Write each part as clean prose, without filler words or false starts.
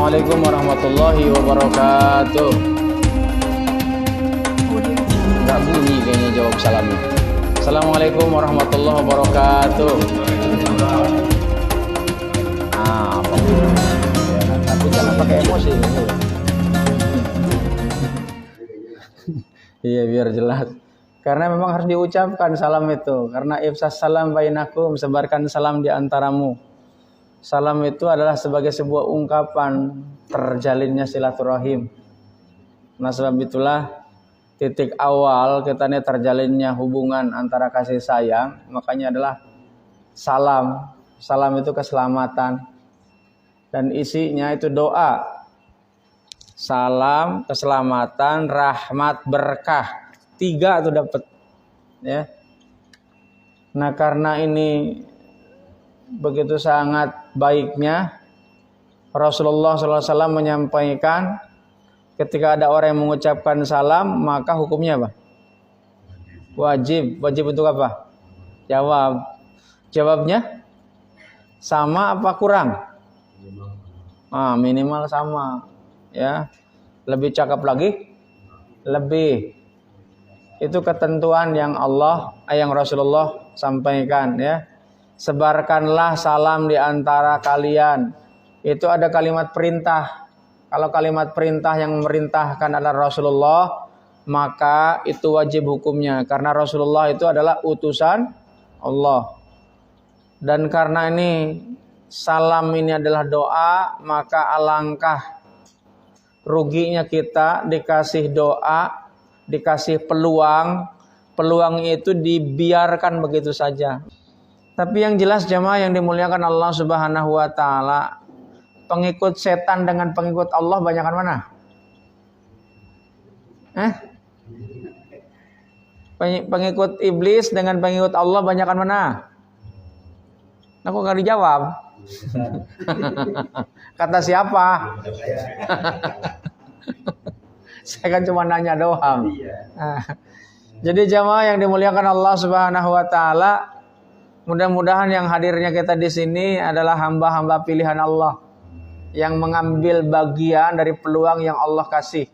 Assalamualaikum warahmatullahi wabarakatuh. Enggak bunyi kayaknya jawab salamnya. Assalamualaikum warahmatullahi wabarakatuh. Apa ya, tapi jangan pakai emosi gitu. Iya, biar jelas. Karena memang harus diucapkan salam itu. Karena ifsas salam bainakum, sebarkan salam di antaramu. Salam itu adalah sebagai sebuah ungkapan terjalinnya silaturahim. Nah, sebab itulah titik awal kita ini terjalinnya hubungan antara kasih sayang, makanya adalah salam. Salam itu keselamatan. Dan isinya itu doa. Salam, keselamatan, rahmat, berkah. 3 itu dapat. Ya. Nah, karena ini begitu sangat baiknya, Rasulullah SAW menyampaikan ketika ada orang yang mengucapkan salam, maka hukumnya apa? Wajib. Wajib untuk apa? Jawab. Jawabnya sama apa kurang? Minimal sama. Ya. Lebih cakep lagi? Lebih. Itu ketentuan yang Rasulullah sampaikan, ya. Sebarkanlah salam di antara kalian. Itu ada kalimat perintah. Kalau kalimat perintah yang memerintahkan adalah Rasulullah, maka itu wajib hukumnya. Karena Rasulullah itu adalah utusan Allah. Dan karena ini salam ini adalah doa, maka alangkah ruginya kita dikasih doa, dikasih peluang. Peluang itu dibiarkan begitu saja. Tapi yang jelas jemaah yang dimuliakan Allah Subhanahu wa taala, pengikut setan dengan pengikut Allah banyakan mana? Pengikut iblis dengan pengikut Allah banyakan mana? Nah, kok nggak dijawab? Kata siapa? Saya kan cuma nanya doang. Jadi jemaah yang dimuliakan Allah Subhanahu wa taala, mudah-mudahan yang hadirnya kita di sini adalah hamba-hamba pilihan Allah yang mengambil bagian dari peluang yang Allah kasih.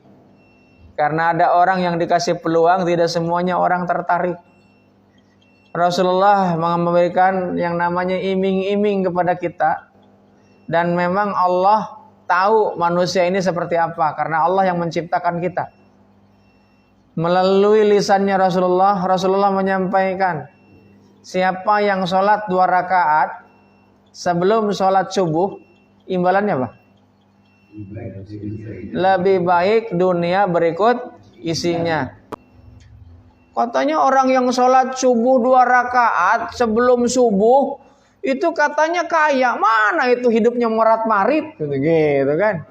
Karena ada orang yang dikasih peluang, tidak semuanya orang tertarik. Rasulullah memberikan yang namanya iming-iming kepada kita. Dan memang Allah tahu manusia ini seperti apa, karena Allah yang menciptakan kita. Melalui lisannya Rasulullah menyampaikan, siapa yang sholat 2 rakaat sebelum sholat subuh, imbalannya apa? Lebih baik dunia berikut isinya. Katanya orang yang sholat subuh 2 rakaat sebelum subuh, itu katanya kaya. Mana itu hidupnya merat-marit gitu kan.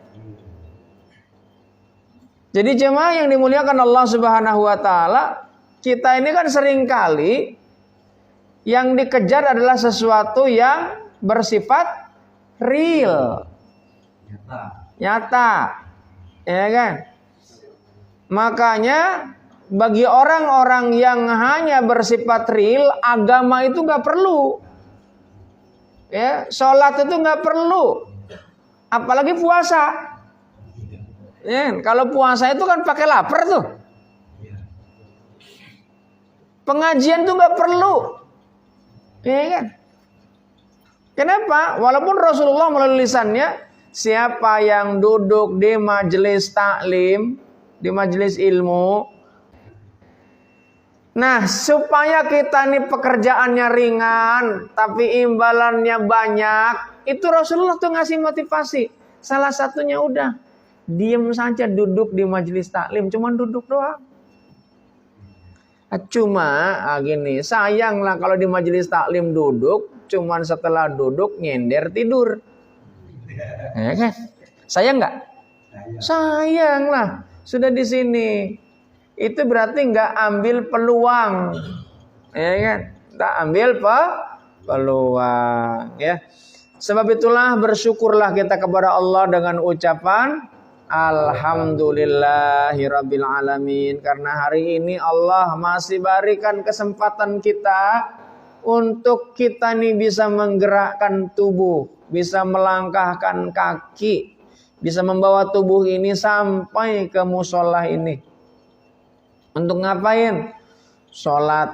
Jadi jemaah yang dimuliakan Allah Subhanahu wa taala, kita ini kan seringkali yang dikejar adalah sesuatu yang bersifat real, nyata, ya kan? Makanya bagi orang-orang yang hanya bersifat real, agama itu nggak perlu, ya, sholat itu nggak perlu, apalagi puasa. Ya, kalau puasa itu kan pakai lapar tuh, pengajian tuh nggak perlu. Ya kan? Kenapa? Walaupun Rasulullah melalui lisannya, siapa yang duduk di majelis taklim, di majelis ilmu, nah supaya kita nih pekerjaannya ringan, tapi imbalannya banyak, itu Rasulullah tuh ngasih motivasi. Salah satunya udah, diam saja duduk di majelis taklim, cuman duduk doang. Cuma gini, sayanglah kalau di majelis taklim duduk, cuman setelah duduk nyender tidur. Ya kan? Sayang nggak? Sayang lah. Sudah di sini. Itu berarti nggak ambil peluang. Ya kan? Nggak ambil peluang. Ya. Sebab itulah bersyukurlah kita kepada Allah dengan ucapan Alhamdulillahirabbil alamin, karena hari ini Allah masih berikan kesempatan kita untuk kita nih bisa menggerakkan tubuh, bisa melangkahkan kaki, bisa membawa tubuh ini sampai ke musola ini. Untuk ngapain? Sholat,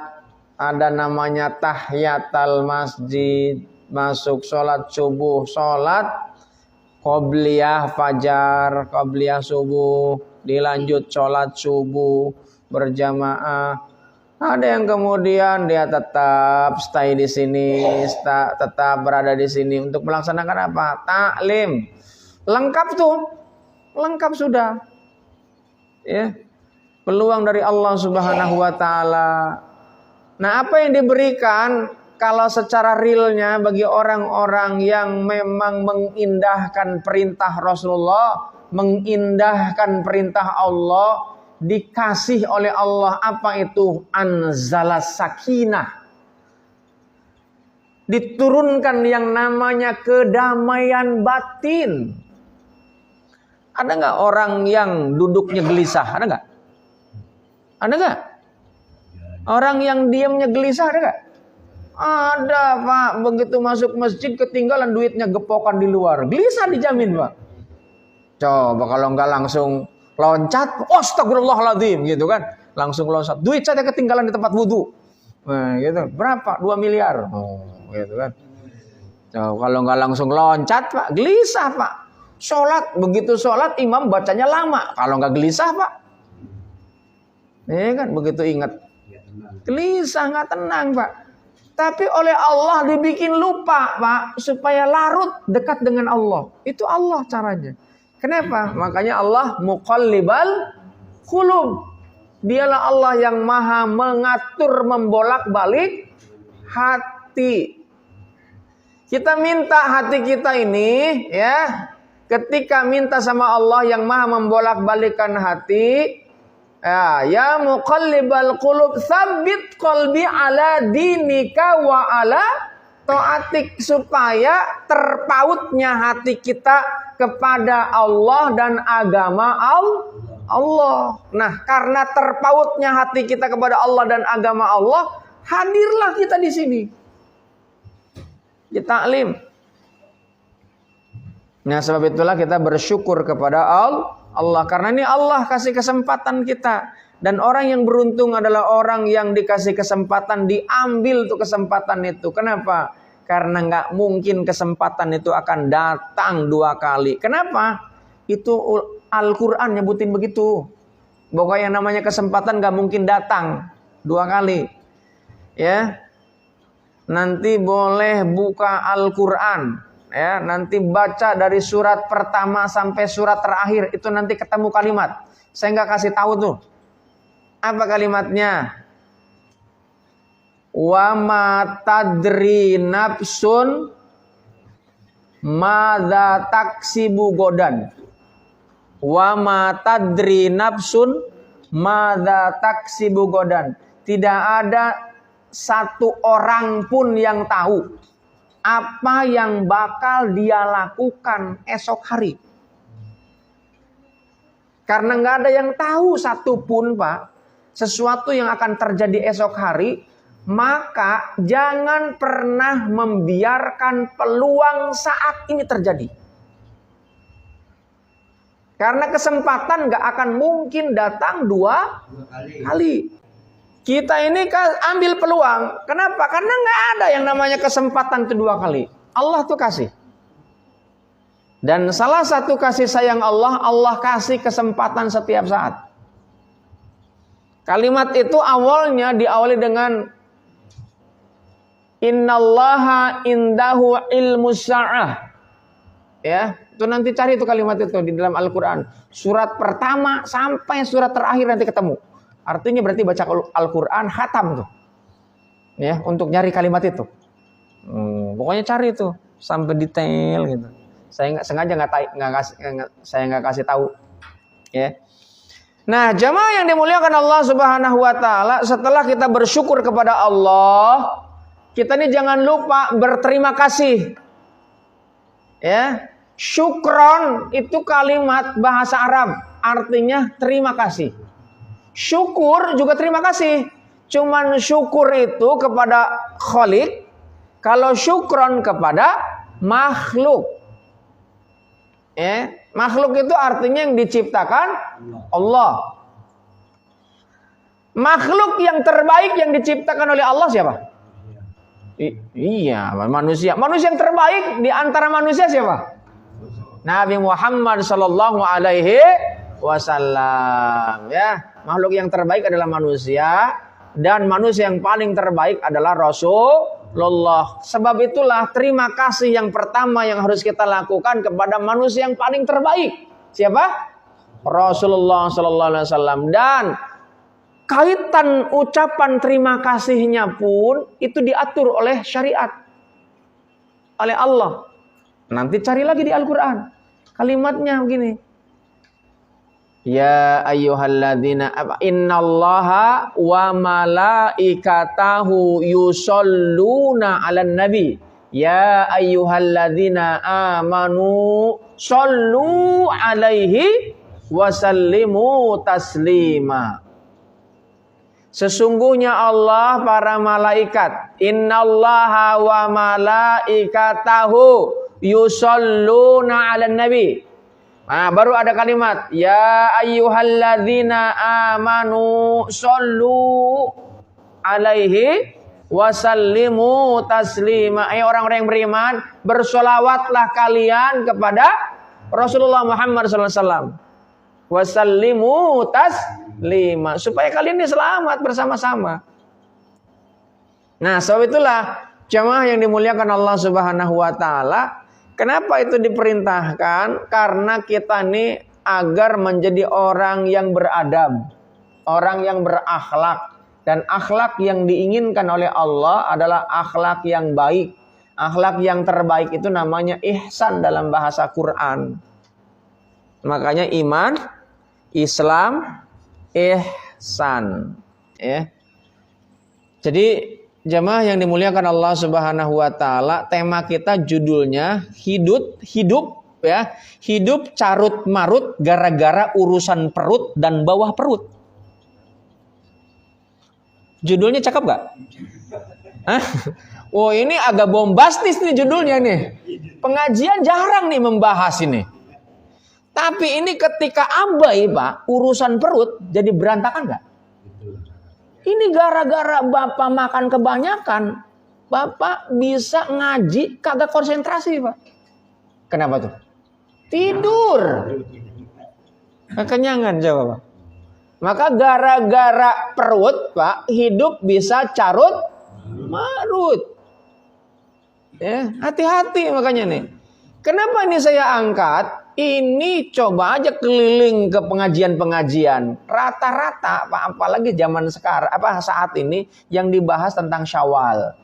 ada namanya tahiyatul masjid, masuk sholat subuh, sholat qobliyah fajar, qobliyah subuh, dilanjut sholat subuh berjamaah. Ada yang kemudian dia tetap stay di sini, tetap berada di sini untuk melaksanakan apa? Taklim. Lengkap tuh, lengkap sudah. Ya. Peluang dari Allah Subhanahu wa taala. Nah, apa yang diberikan kalau secara realnya bagi orang-orang yang memang mengindahkan perintah Rasulullah, mengindahkan perintah Allah, dikasih oleh Allah apa itu? Anzalas sakinah. Diturunkan yang namanya kedamaian batin. Ada nggak orang yang duduknya gelisah? Ada nggak? Ada nggak? Orang yang diamnya gelisah ada nggak? Ada, Pak. Begitu masuk masjid ketinggalan duitnya gepokan di luar. Gelisah dijamin, Pak. Coba kalau nggak langsung loncat, astagfirullahaladzim gitu kan. Langsung loncat. Duit saya ketinggalan di tempat wudhu. Nah, gitu. Berapa? 2 miliar. Oh, gitu kan. Coba kalau nggak langsung loncat, Pak. Gelisah, Pak. Sholat. Begitu sholat, imam bacanya lama. Kalau nggak gelisah, Pak. Kan begitu ingat. Gelisah, nggak tenang, Pak. Tapi oleh Allah dibikin lupa, Pak, supaya larut dekat dengan Allah. Itu Allah caranya. Kenapa? Makanya Allah muqallibal qulub. Dialah Allah yang maha mengatur, membolak-balik hati. Kita minta hati kita ini, ya, ketika minta sama Allah yang maha membolak-balikkan hati, ya muqallibal qulub tsabbit qalbi ala dinika wa ala taatik, supaya terpautnya hati kita kepada Allah dan agama Allah. Nah, karena terpautnya hati kita kepada Allah dan agama Allah, hadirlah kita di sini. Kita taklim. Nah, sebab itulah kita bersyukur kepada Allah, karena ini Allah kasih kesempatan kita. Dan orang yang beruntung adalah orang yang dikasih kesempatan, diambil tuh kesempatan itu. Kenapa? Karena nggak mungkin kesempatan itu akan datang 2 kali. Kenapa? Itu Al-Quran nyebutin begitu. Bahwa yang namanya kesempatan nggak mungkin datang 2 kali. Ya, nanti boleh buka Al-Quran. Ya, nanti baca dari surat pertama sampai surat terakhir, itu nanti ketemu kalimat. Saya nggak kasih tahu tuh. Apa kalimatnya? Wa ma tadri nafsun madza taksibu godan. Wa ma tadri nafsun madza taksibu godan. Tidak ada satu orang pun yang tahu apa yang bakal dia lakukan esok hari. Karena nggak ada yang tahu satupun, Pak, sesuatu yang akan terjadi esok hari, maka jangan pernah membiarkan peluang saat ini terjadi. Karena kesempatan nggak akan mungkin datang 2 kali. Kita ini ambil peluang. Kenapa? Karena nggak ada yang namanya kesempatan itu 2 kali. Allah tuh kasih. Dan salah satu kasih sayang Allah, Allah kasih kesempatan setiap saat. Kalimat itu awalnya diawali dengan Innallaha indahu ilmus sa'ah. Ya, itu nanti cari itu kalimat itu di dalam Al-Quran. Surat pertama sampai surat terakhir nanti ketemu. Artinya berarti baca Al-Quran khatam tuh. Ya, untuk nyari kalimat itu. Pokoknya cari itu sampai detail gitu. Saya nggak sengaja nggak kasih tahu. Ya. Nah, jamaah yang dimuliakan Allah Subhanahu wa taala, setelah kita bersyukur kepada Allah, kita ini jangan lupa berterima kasih. Ya. Syukron itu kalimat bahasa Arab, artinya terima kasih. Syukur juga terima kasih. Cuman syukur itu kepada Khalik, kalau syukron kepada makhluk. Makhluk itu artinya yang diciptakan Allah. Makhluk yang terbaik yang diciptakan oleh Allah siapa? Iya, manusia. Manusia yang terbaik di antara manusia siapa? Nabi Muhammad sallallahu alaihi wasallam. Ya, makhluk yang terbaik adalah manusia dan manusia yang paling terbaik adalah Rasulullah. Sebab itulah terima kasih yang pertama yang harus kita lakukan kepada manusia yang paling terbaik. Siapa? Rasulullah sallallahu alaihi wasallam. Dan kaitan ucapan terima kasihnya pun itu diatur oleh syariat, oleh Allah. Nanti cari lagi di Al-Quran. Kalimatnya begini. Ya ayyuhalladzina innallaha wa malaikatahu yusholluna 'alan nabi. Ya ayyuhalladzina amanu shollu 'alaihi wa sallimu taslima. Sesungguhnya Allah, para malaikat, innallaha wa malaikatahu yusholluna 'alan nabi. Nah, baru ada kalimat ya ayyuhalladzina amanu shollu 'alaihi wa sallimu taslima. Orang-orang yang beriman, bersolawatlah kalian kepada Rasulullah Muhammad sallallahu alaihi wasallam. Wa sallimu taslima, supaya kalian ini selamat bersama-sama. Nah, sebab itulah jamaah yang dimuliakan Allah Subhanahu wa taala, kenapa itu diperintahkan? Karena kita ini agar menjadi orang yang beradab, orang yang berakhlak, dan akhlak yang diinginkan oleh Allah adalah akhlak yang baik. Akhlak yang terbaik itu namanya ihsan dalam bahasa Quran. Makanya iman, Islam, ihsan. Ya. Jadi jemaah yang dimuliakan Allah Subhanahu wa taala, tema kita judulnya hidup ya, hidup carut marut gara-gara urusan perut dan bawah perut. Judulnya cakep gak? Hah? Oh, ini agak bombastis nih judulnya nih. Pengajian jarang nih membahas ini. Tapi ini ketika abai, Pak, urusan perut jadi berantakan gak? Ini gara-gara Bapak makan kebanyakan, Bapak bisa ngaji kagak konsentrasi, Pak. Kenapa tuh? Tidur. Kekenyangan, jawab, Pak. Maka gara-gara perut, Pak, hidup bisa carut marut. Ya, hati-hati makanya nih. Kenapa ini saya angkat? Ini coba aja keliling ke pengajian-pengajian. Rata-rata, Pak, apalagi zaman sekarang, saat ini yang dibahas tentang Syawal.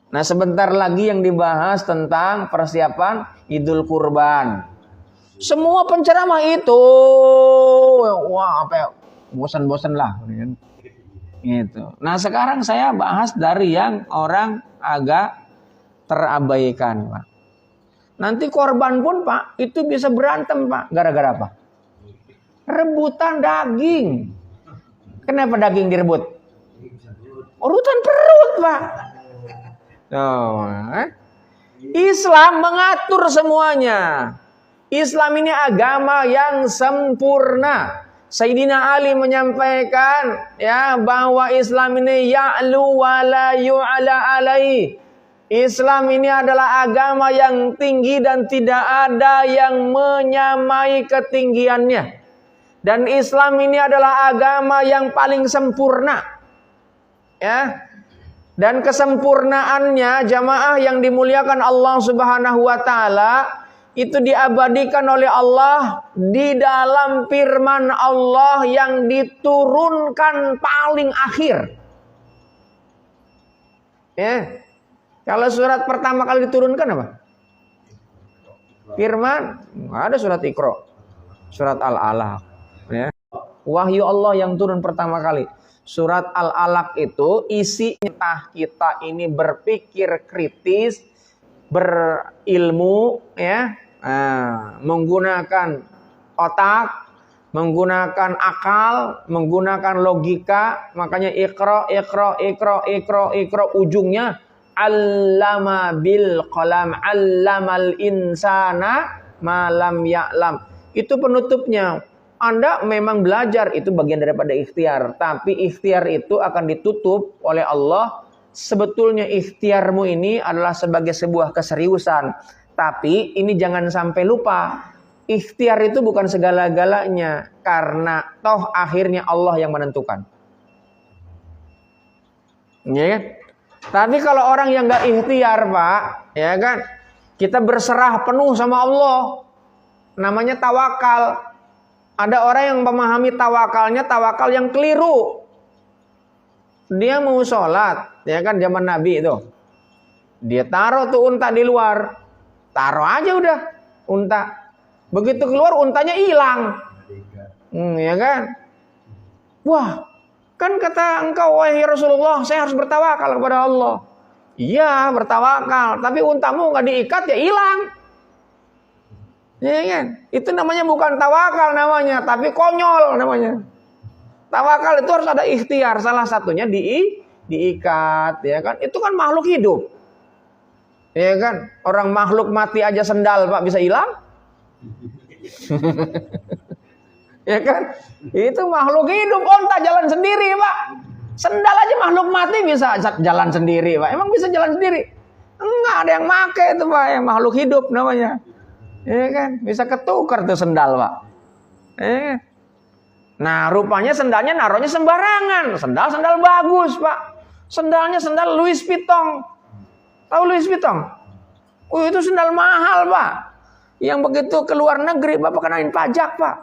Nah, sebentar lagi yang dibahas tentang persiapan Idul Kurban. Semua penceramah itu, wah, bosan-bosan lah, gitu. Nah, sekarang saya bahas dari yang orang agak terabaikan, Pak. Nanti korban pun, Pak, itu bisa berantem, Pak. Gara-gara apa? Rebutan daging. Kenapa daging direbut? Urutan perut, Pak. Islam mengatur semuanya. Islam ini agama yang sempurna. Sayyidina Ali menyampaikan ya bahwa Islam ini ya'lu wa la yu'ala alaihi. Islam ini adalah agama yang tinggi dan tidak ada yang menyamai ketinggiannya. Dan Islam ini adalah agama yang paling sempurna. Ya. Dan kesempurnaannya jamaah yang dimuliakan Allah Subhanahu wa taala itu diabadikan oleh Allah di dalam firman Allah yang diturunkan paling akhir. Ya. Kalau surat pertama kali diturunkan apa? Firman, ada surat Iqra, surat Al-Alaq. Ya. Wahyu Allah yang turun pertama kali. Surat Al-Alaq itu isinya kita ini berpikir kritis, berilmu, ya, menggunakan otak, menggunakan akal, menggunakan logika. Makanya Iqra, ujungnya Allama bil qalam, allamal insana malam ya'lam. Itu penutupnya. Anda memang belajar, itu bagian daripada ikhtiar. Tapi ikhtiar itu akan ditutup oleh Allah. Sebetulnya ikhtiarmu ini adalah sebagai sebuah keseriusan. Tapi ini jangan sampai lupa. Ikhtiar itu bukan segala-galanya. Karena toh akhirnya Allah yang menentukan. Ya kan? Tapi kalau orang yang gak ikhtiar, Pak, ya kan? Kita berserah penuh sama Allah. Namanya tawakal. Ada orang yang memahami tawakalnya tawakal yang keliru. Dia mau sholat, ya kan zaman Nabi itu. Dia taruh tuh unta di luar. Taruh aja udah unta. Begitu keluar untanya hilang. Ya kan? Wah, kan kata engkau wahai Rasulullah, saya harus bertawakal kepada Allah. Iya, bertawakal, tapi untamu nggak diikat ya hilang. Ya kan? Itu namanya bukan tawakal namanya, tapi konyol namanya. Tawakal itu harus ada ikhtiar, salah satunya diikat, ya kan? Itu kan makhluk hidup. Ya kan? Orang makhluk mati aja sendal, Pak, bisa hilang? Ya kan? Itu makhluk hidup, onta jalan sendiri, Pak. Sendal aja makhluk mati bisa jalan sendiri, Pak. Emang bisa jalan sendiri? Enggak ada yang make itu, Pak, yang makhluk hidup namanya. Ya kan? Bisa ketukar tuh sendal, Pak. Ya. Nah, rupanya sendalnya naruhnya sembarangan. Sendal bagus, Pak. Sendalnya sendal Louis Vuitton. Tahu Louis Vuitton? Oh, itu sendal mahal, Pak. Yang begitu ke luar negeri Bapak kenain pajak, Pak.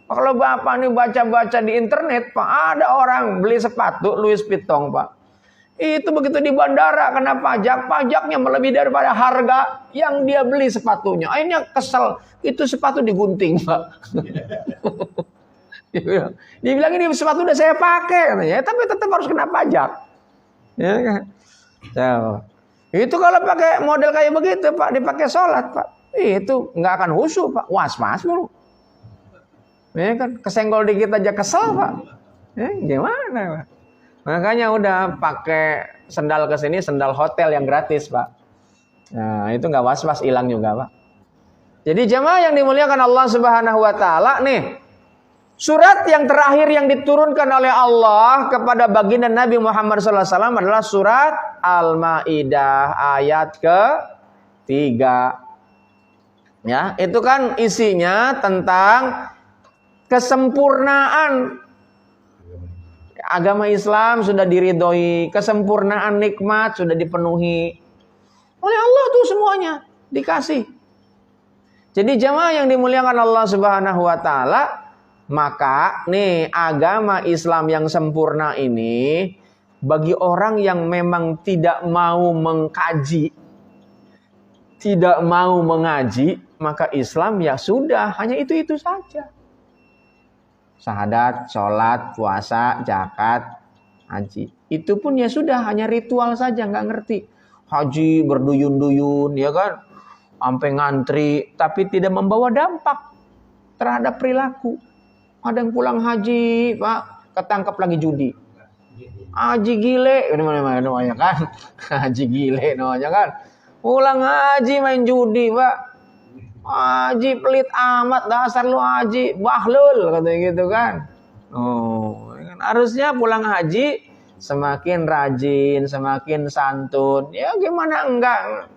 Kalau Bapak nih baca-baca di internet, Pak, ada orang beli sepatu Louis Vuitton, Pak. Itu begitu di bandara kena pajak, pajaknya melebihi daripada harga yang dia beli sepatunya. Akhirnya kesel, itu sepatu digunting, Pak. Dia bilang ini sepatu udah saya pakai, katanya, tapi tetap harus kena pajak. Ya kan? Itu kalau pakai model kayak begitu, Pak, dipakai sholat, Pak, itu nggak akan khusyuk, Pak. Was-was dulu. Ya kan? Kesenggol dikit aja kesel, Pak. Gimana, Pak? Makanya udah pakai sendal ke sini, sendal hotel yang gratis, Pak. Nah, itu nggak was-was, hilang juga, Pak. Jadi jemaah yang dimuliakan Allah Subhanahu wa taala nih, surat yang terakhir yang diturunkan oleh Allah kepada baginda Nabi Muhammad SAW adalah surat Al-Maidah ayat ke-3. Ya, itu kan isinya tentang kesempurnaan agama Islam sudah diridhoi, kesempurnaan nikmat sudah dipenuhi oleh Allah tuh semuanya dikasih. Jadi jamaah yang dimuliakan Allah Subhanahu wa taala, maka nih agama Islam yang sempurna ini bagi orang yang memang tidak mau mengkaji, tidak mau mengaji, maka Islam ya sudah hanya itu-itu saja. Syahadat, sholat, puasa, zakat, haji. Itu pun ya sudah hanya ritual saja, nggak ngerti. Haji berduyun-duyun, ya kan? Sampai ngantri, tapi tidak membawa dampak terhadap perilaku. Ada yang pulang haji, Pak, ketangkap lagi judi. Haji gile, namanya kan? Haji gile namanya kan? Pulang haji main judi, Pak. Haji pelit amat, dasar lu haji bahlul, katanya gitu kan. Oh, harusnya pulang haji semakin rajin, semakin santun. Ya gimana enggak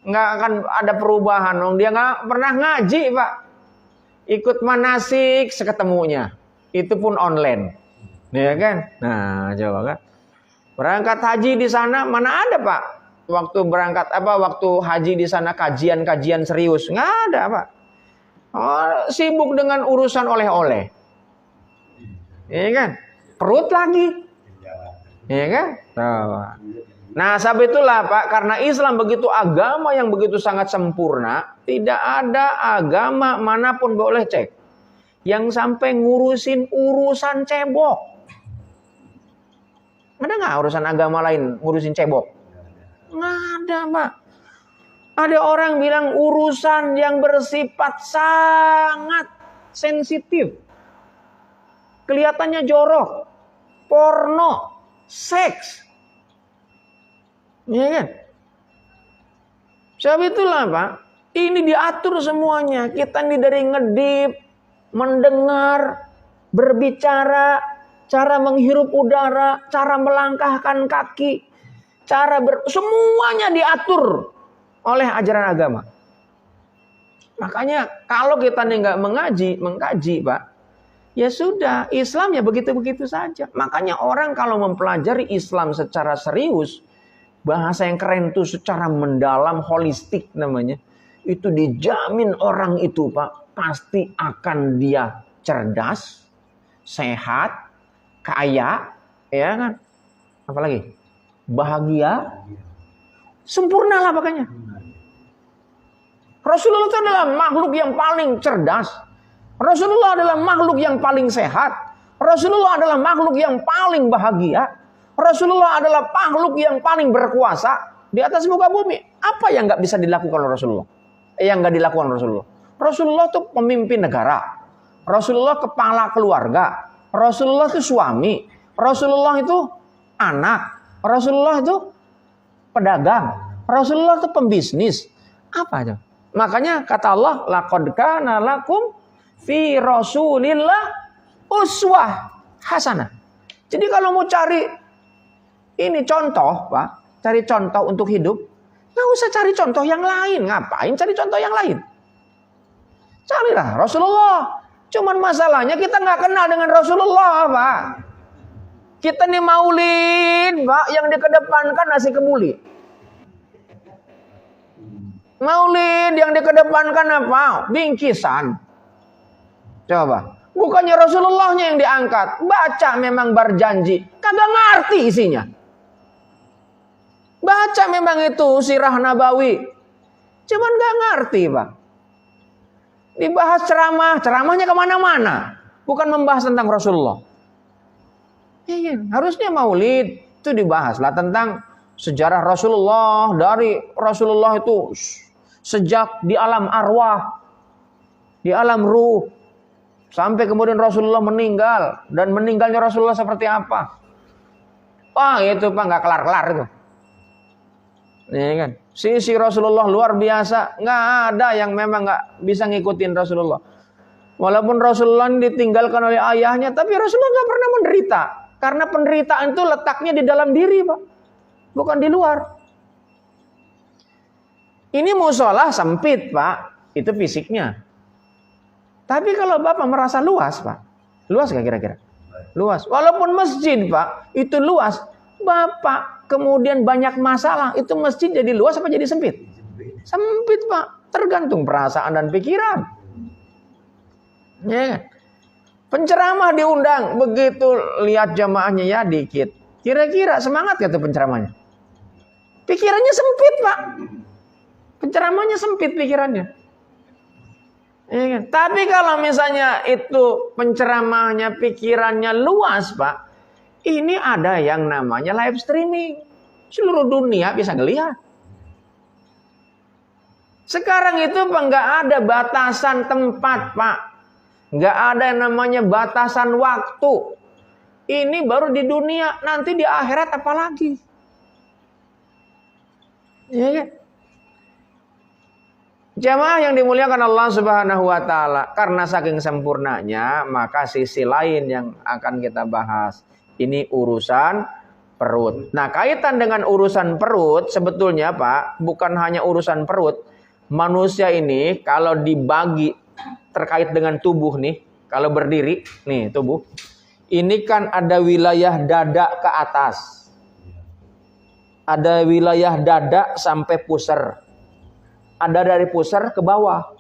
akan ada perubahan. Dia enggak pernah ngaji, Pak. Ikut manasik seketemunya. Itu pun online. Ya kan? Nah, coba kan. Berangkat haji di sana mana ada, Pak? Waktu berangkat waktu haji di sana kajian serius nggak ada, Pak. Sibuk dengan urusan oleh-oleh, ya kan? Perut lagi, ya kan? Nah, sebab itulah, Pak, karena Islam begitu agama yang begitu sangat sempurna, tidak ada agama manapun boleh cek yang sampai ngurusin urusan cebok. Ada nggak urusan agama lain ngurusin cebok? Nggak ada, Pak. Ada orang bilang urusan yang bersifat sangat sensitif, kelihatannya jorok, porno, seks, ya kan? Sebab itulah, Pak, Ini diatur semuanya. Kita ini dari ngedip, mendengar, berbicara, cara menghirup udara, cara melangkahkan kaki, semuanya diatur oleh ajaran agama. Makanya kalau kita nih nggak mengkaji, Pak, ya sudah, Islam ya begitu-begitu saja. Makanya orang kalau mempelajari Islam secara serius, bahasa yang keren tuh secara mendalam, holistik namanya, itu dijamin orang itu, Pak, pasti akan dia cerdas, sehat, kaya, ya kan? Apalagi bahagia, sempurna lah pokoknya. Rasulullah itu adalah makhluk yang paling cerdas. Rasulullah adalah makhluk yang paling sehat. Rasulullah adalah makhluk yang paling bahagia. Rasulullah adalah makhluk yang paling berkuasa di atas muka bumi. Apa yang nggak bisa dilakukan oleh Rasulullah? Yang nggak dilakukan Rasulullah. Rasulullah itu pemimpin negara. Rasulullah kepala keluarga. Rasulullah itu suami. Rasulullah itu anak. Rasulullah itu pedagang. Rasulullah itu pembisnis. Apa itu? Makanya kata Allah, laqad kana lakum fi Rasulillah uswah hasanah. Jadi kalau mau cari ini contoh, Pak, cari contoh untuk hidup, nggak usah cari contoh yang lain. Ngapain cari contoh yang lain? Carilah Rasulullah. Cuman masalahnya kita nggak kenal dengan Rasulullah, Pak. Kita nih maulid, Pak, yang dikedepankan nasi kebuli. Maulid yang dikedepankan apa? Bingkisan. Coba. Bukannya Rasulullahnya yang diangkat. Baca memang berjanji. Kagak ngerti isinya. Baca memang itu sirah nabawi. Cuman gak ngerti, Pak. Dibahas ceramahnya kemana-mana. Bukan membahas tentang Rasulullah. Iya, harusnya maulid itu dibahaslah tentang sejarah Rasulullah. Dari Rasulullah itu sejak di alam arwah, di alam ruh, sampai kemudian Rasulullah meninggal, dan meninggalnya Rasulullah seperti apa. Wah itu Pak nggak kelar-kelar itu. Ini kan sisi Rasulullah luar biasa, nggak ada yang memang nggak bisa ngikutin Rasulullah. Walaupun Rasulullah ditinggalkan oleh ayahnya, tapi Rasulullah nggak pernah menderita, karena penderitaan itu letaknya di dalam diri, Pak, bukan di luar. Ini musola sempit, Pak. Itu fisiknya. Tapi kalau Bapak merasa luas, Pak. Luas gak kira-kira? Luas. Walaupun masjid, Pak, itu luas. Bapak kemudian banyak masalah. Itu masjid jadi luas apa jadi sempit? Sempit, Pak. Tergantung perasaan dan pikiran. Ya. Penceramah diundang. Begitu lihat jamaahnya ya dikit. Kira-kira semangat gak tuh penceramahnya? Pikirannya sempit, Pak. Penceramahnya sempit pikirannya. Ya kan? Tapi kalau misalnya itu penceramahnya pikirannya luas, Pak, ini ada yang namanya live streaming. Seluruh dunia bisa ngelihat. Sekarang itu Pak nggak ada batasan tempat, Pak. Nggak ada yang namanya batasan waktu. Ini baru di dunia, nanti di akhirat apalagi? Ya kan? Jamaah yang dimuliakan Allah Subhanahu wa taala, karena saking sempurnanya, maka sisi lain yang akan kita bahas. Ini urusan perut. Nah, kaitan dengan urusan perut sebetulnya, Pak, bukan hanya urusan perut. Manusia ini kalau dibagi terkait dengan tubuh nih, kalau berdiri, nih tubuh. Ini kan ada wilayah dada ke atas. Ada wilayah dada sampai pusar. Ada dari pusar ke bawah.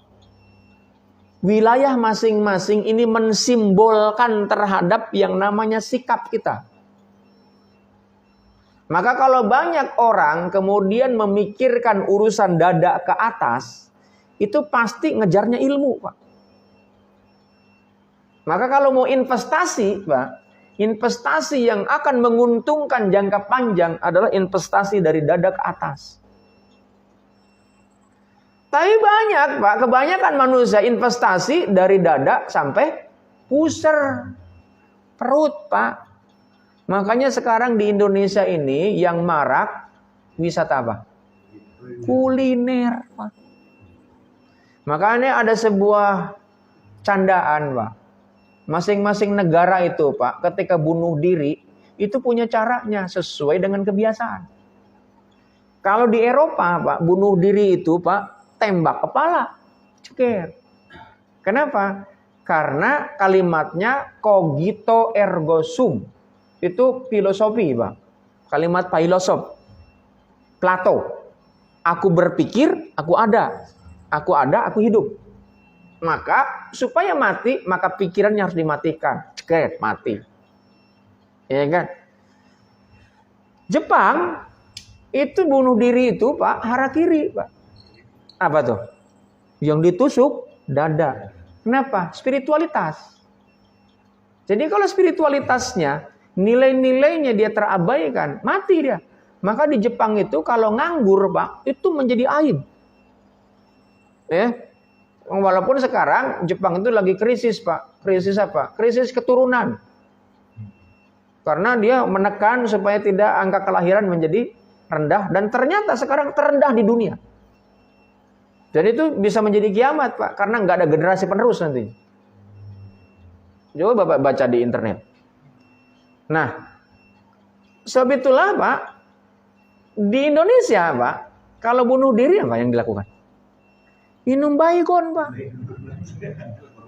Wilayah masing-masing ini mensimbolkan terhadap yang namanya sikap kita. Maka kalau banyak orang kemudian memikirkan urusan dada ke atas, itu pasti ngejarnya ilmu, Pak. Maka kalau mau investasi, Pak, investasi yang akan menguntungkan jangka panjang adalah investasi dari dada ke atas. Tapi banyak, Pak, kebanyakan manusia investasi dari dada sampai pusar perut, Pak. Makanya sekarang di Indonesia ini yang marak wisata apa? Kuliner, Pak. Makanya ada sebuah candaan, Pak. Masing-masing negara itu, Pak, ketika bunuh diri itu punya caranya sesuai dengan kebiasaan. Kalau di Eropa, Pak, bunuh diri itu, Pak, tembak kepala, ceker. Kenapa? Karena kalimatnya cogito ergo sum. Itu filosofi, Pak. Kalimat filosof. Plato. Aku berpikir, aku ada. Aku ada, aku hidup. Maka supaya mati, maka pikirannya harus dimatikan. Ceker, mati. Ya kan? Jepang itu bunuh diri itu, Pak, harakiri, Pak. Apa tuh? Yang ditusuk dada. Kenapa? Spiritualitas. Jadi kalau spiritualitasnya, nilai-nilainya dia terabaikan, mati dia. Maka di Jepang itu kalau nganggur, Pak, itu menjadi aib. Ya. Walaupun sekarang Jepang itu lagi krisis, Pak. Krisis apa? Krisis keturunan. Karena dia menekan supaya tidak angka kelahiran menjadi rendah. Dan ternyata sekarang terendah di dunia. Jadi itu bisa menjadi kiamat, Pak. Karena nggak ada generasi penerus nanti. Coba Bapak baca di internet. Nah, sebab itulah, Pak, di Indonesia, Pak, kalau bunuh diri apa yang dilakukan? Minum baygon, Pak.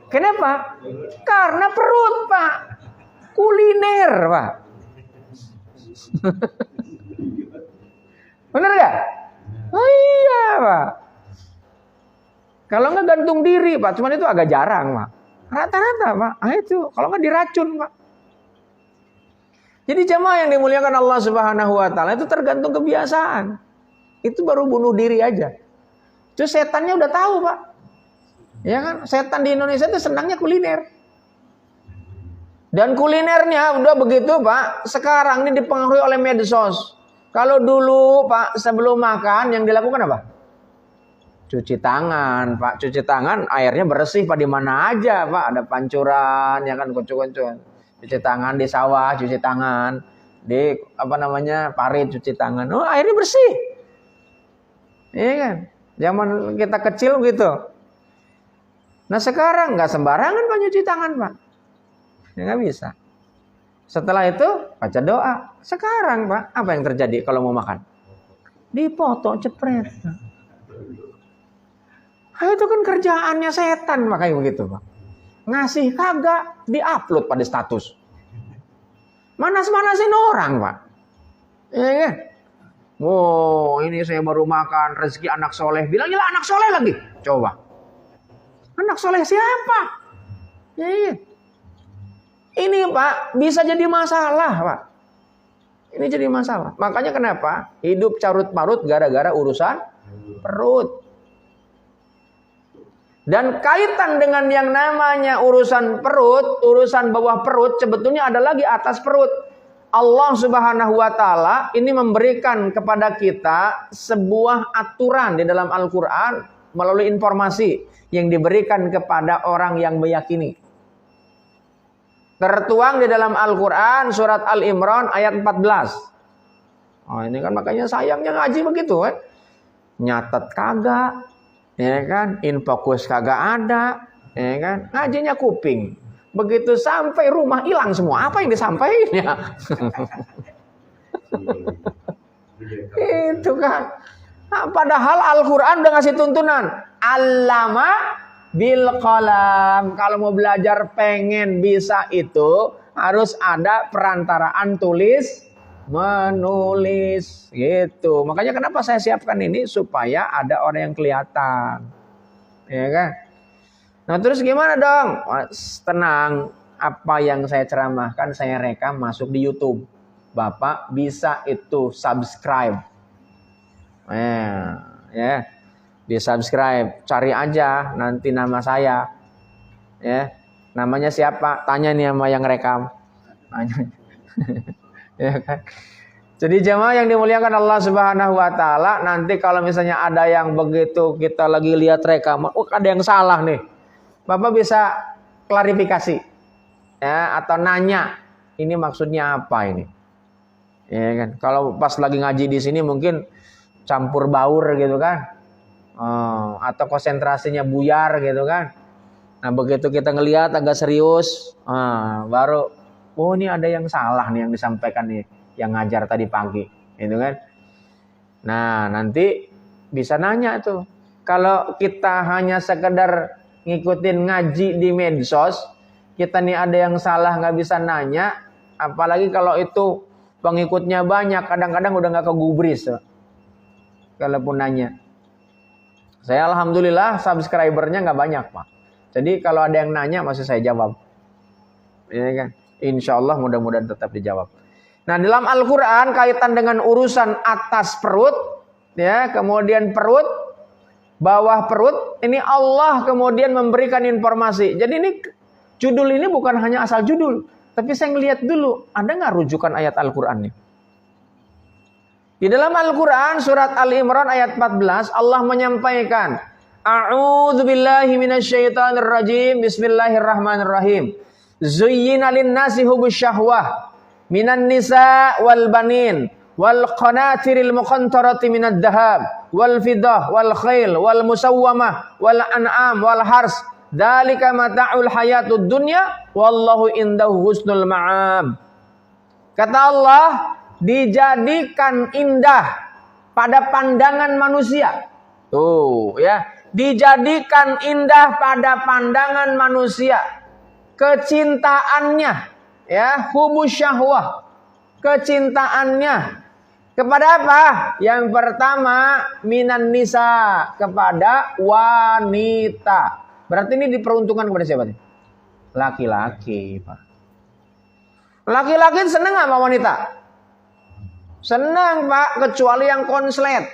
Kenapa? Karena perut, Pak. Kuliner, Pak. Bener gak? Oh iya, Pak. Kalau nggak gantung diri, Pak. Cuman itu agak jarang, Pak. Rata-rata, Pak. Ah itu. Kalau nggak diracun, Pak. Jadi jemaah yang dimuliakan Allah Subhanahu Wa Taala itu tergantung kebiasaan. Itu baru bunuh diri aja. Itu setannya udah tahu, Pak. Ya kan? Setan di Indonesia itu senangnya kuliner. Dan kulinernya udah begitu, Pak. Sekarang ini dipengaruhi oleh medsos. Kalau dulu, Pak, sebelum makan yang dilakukan apa? Cuci tangan, Pak. Cuci tangan, airnya bersih, Pak, di mana aja, Pak. Ada pancuran, ya kan, kuncung-kuncung. Cuci tangan di sawah, cuci tangan di parit, cuci tangan. Oh, airnya bersih. Iya kan? Zaman kita kecil gitu. Nah sekarang nggak sembarangan, Pak, nyuci tangan, Pak. Ya nggak bisa. Setelah itu baca doa. Sekarang, Pak, apa yang terjadi kalau mau makan? Dipoto cepret. Nah, itu kan kerjaannya setan, makanya begitu, Pak. Ngasih kagak diupload pada status. Manas-manasin orang, Pak. Iya kan? Oh, ini saya baru makan rezeki anak soleh. Bilangnya anak soleh lagi. Coba. Anak soleh siapa? Ya, iya. Ini, Pak, bisa jadi masalah, Pak. Ini jadi masalah. Makanya kenapa hidup carut-marut gara-gara urusan perut. Dan kaitan dengan yang namanya urusan perut, urusan bawah perut, sebetulnya ada lagi atas perut. Allah Subhanahu wa Ta'ala ini memberikan kepada kita sebuah aturan di dalam Al-Quran melalui informasi yang diberikan kepada orang yang meyakini. Tertuang di dalam Al-Quran surat Al-Imran ayat 14. Oh, ini kan makanya sayangnya ngaji begitu, kan? Nyatet kagak, ya kan? Infokus kagak ada, ya kan? Ngajinya kuping. Begitu sampai rumah hilang semua. Apa yang disampaikan ya? Itu kan. Nah, padahal Al-Quran udah ngasih tuntunan. Allama bil qalam. Kalau mau belajar pengen bisa itu harus ada perantaraan tulis menulis gitu. Makanya kenapa saya siapkan ini supaya ada orang yang kelihatan. Ya kan? Nah terus gimana dong? Tenang, apa yang saya ceramahkan saya rekam masuk di YouTube. Bapak bisa itu subscribe. Ya. Di subscribe, cari aja nanti nama saya. Ya. Namanya siapa? Tanya nih sama yang rekam. Tanya. Ya kan? Jadi jemaah yang dimuliakan Allah Subhanahu wa Ta'ala, nanti kalau misalnya ada yang begitu kita lagi lihat rekaman, oh ada yang salah nih. Bapak bisa klarifikasi ya, atau nanya ini maksudnya apa ini, ya kan? Kalau pas lagi ngaji di sini mungkin campur baur gitu kan, atau konsentrasinya buyar gitu kan. Nah begitu kita ngelihat agak serius, baru ini ada yang salah nih yang disampaikan nih, yang ngajar tadi pagi, gitu kan. Nah nanti bisa nanya tuh, kalau kita hanya sekedar ngikutin ngaji di medsos, kita nih ada yang salah nggak bisa nanya, apalagi kalau itu pengikutnya banyak, kadang-kadang udah nggak kegubris tuh. Kalaupun nanya, saya alhamdulillah subscribernya nggak banyak Pak. Jadi kalau ada yang nanya masih saya jawab, ya kan? Insya Allah mudah-mudahan tetap dijawab. Nah dalam Al-Quran kaitan dengan urusan atas perut, ya kemudian perut, bawah perut, ini Allah kemudian memberikan informasi. Jadi ini judul ini bukan hanya asal judul, tapi saya ngelihat dulu ada nggak rujukan ayat Al-Quran nih? Di dalam Al-Quran surat Ali Imran ayat 14 Allah menyampaikan, A'udzubillahi minasyaitonirrajim, Bismillahirrahmanirrahim. Zuyyina lin-nasi hubbus syahwah minan nisa wal banin wal qanatiril muqantarati minad dhahab wal fiddah wal khail wal musawwamah wal an'am wal hars. Dzalika mata'ul hayatud dunya wallahu indahu husnul ma'ab. Kata Allah, dijadikan indah pada pandangan manusia. Tuh ya, dijadikan indah pada pandangan manusia kecintaannya, ya, hubus syahwah, kecintaannya kepada apa? Yang pertama minan nisa, kepada wanita. Berarti ini diperuntukkan kepada siapa nih? Laki-laki, Pak. Laki-laki seneng nggak sama wanita? Senang Pak, kecuali yang konslet.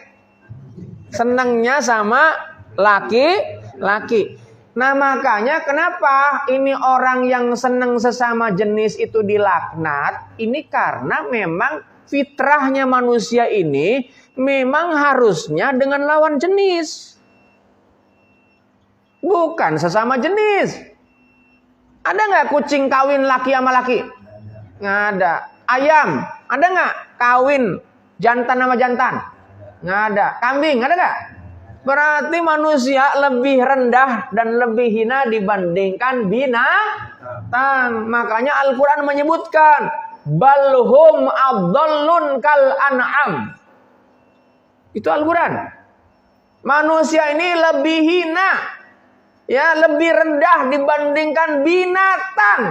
Senangnya sama laki-laki. Nah makanya kenapa ini orang yang senang sesama jenis itu dilaknat? Ini karena memang fitrahnya manusia ini memang harusnya dengan lawan jenis, bukan sesama jenis. Ada nggak kucing kawin laki sama laki? Nggak ada. Ayam ada nggak kawin jantan sama jantan? Nggak ada. Kambing ada nggak? Berarti manusia lebih rendah dan lebih hina dibandingkan binatang. Makanya Al-Quran menyebutkan balhum adallun kal an'am. Itu Al-Quran. Manusia ini lebih hina, ya, lebih rendah dibandingkan binatang.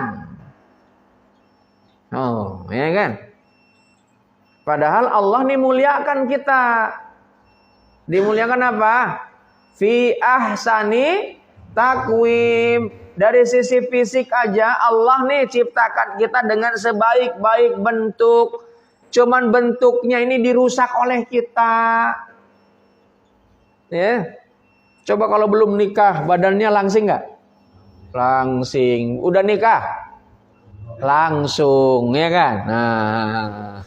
Oh, ya kan? Padahal Allah nih muliakan kita. Dimuliakan apa? Fi ahsani takwim. Dari sisi fisik aja Allah nih ciptakan kita dengan sebaik-baik bentuk. Cuman bentuknya ini dirusak oleh kita. Ya. Coba kalau belum nikah badannya langsing nggak? Langsing. Udah nikah? Langsung, ya kan? Nah,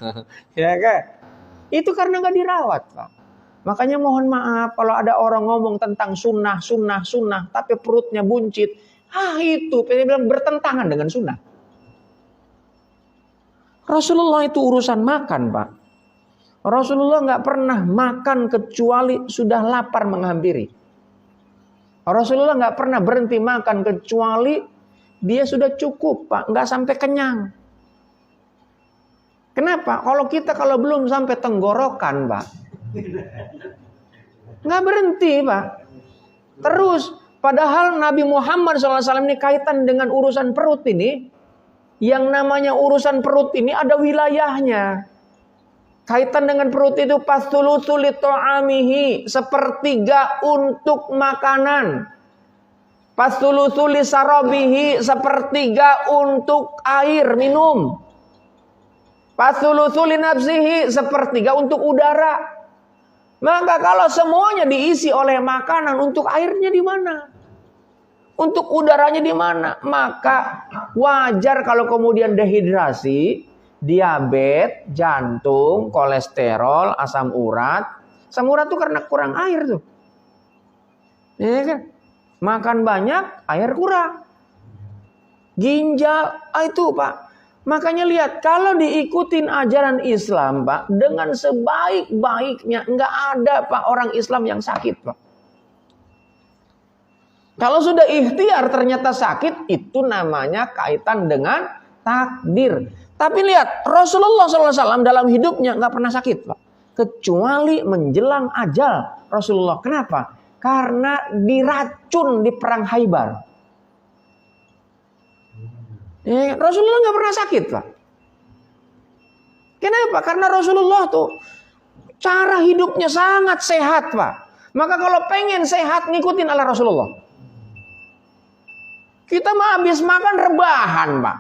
ya kan? Itu karena nggak dirawat, Pak. Makanya mohon maaf kalau ada orang ngomong tentang sunnah, tapi perutnya buncit. Itu bilang bertentangan dengan sunnah. Rasulullah itu urusan makan, Pak. Rasulullah nggak pernah makan kecuali sudah lapar menghampiri. Rasulullah nggak pernah berhenti makan kecuali dia sudah cukup, Pak. Nggak sampai kenyang. Kenapa? Kalau kita belum sampai tenggorokan, Pak, nggak berhenti, Pak. Terus, padahal Nabi Muhammad SAW ini kaitan dengan urusan perut ini. Yang namanya urusan perut ini ada wilayahnya. Kaitan dengan perut itu pasulusu li ta'amihi, sepertiga untuk makanan. Pasulusu li sarabihi, sepertiga untuk air minum. Pasulusu li nafsihi, sepertiga untuk udara. Maka kalau semuanya diisi oleh makanan, untuk airnya di mana? Untuk udaranya di mana? Maka wajar kalau kemudian dehidrasi, diabetes, jantung, kolesterol, asam urat. Asam urat itu karena kurang air tuh. Ya kan? Makan banyak, air kurang. Ginjal, itu Pak. Makanya lihat, kalau diikutin ajaran Islam, Pak, dengan sebaik-baiknya, nggak ada, Pak, orang Islam yang sakit, Pak. Kalau sudah ikhtiar ternyata sakit, itu namanya kaitan dengan takdir. Tapi lihat, Rasulullah SAW dalam hidupnya nggak pernah sakit, Pak. Kecuali menjelang ajal Rasulullah. Kenapa? Karena diracun di perang Khaybar. Ya, Rasulullah nggak pernah sakit, Pak. Kenapa? Karena Rasulullah tuh cara hidupnya sangat sehat, Pak. Maka kalau pengen sehat, ngikutin ala Rasulullah. Kita mah habis makan rebahan, Pak.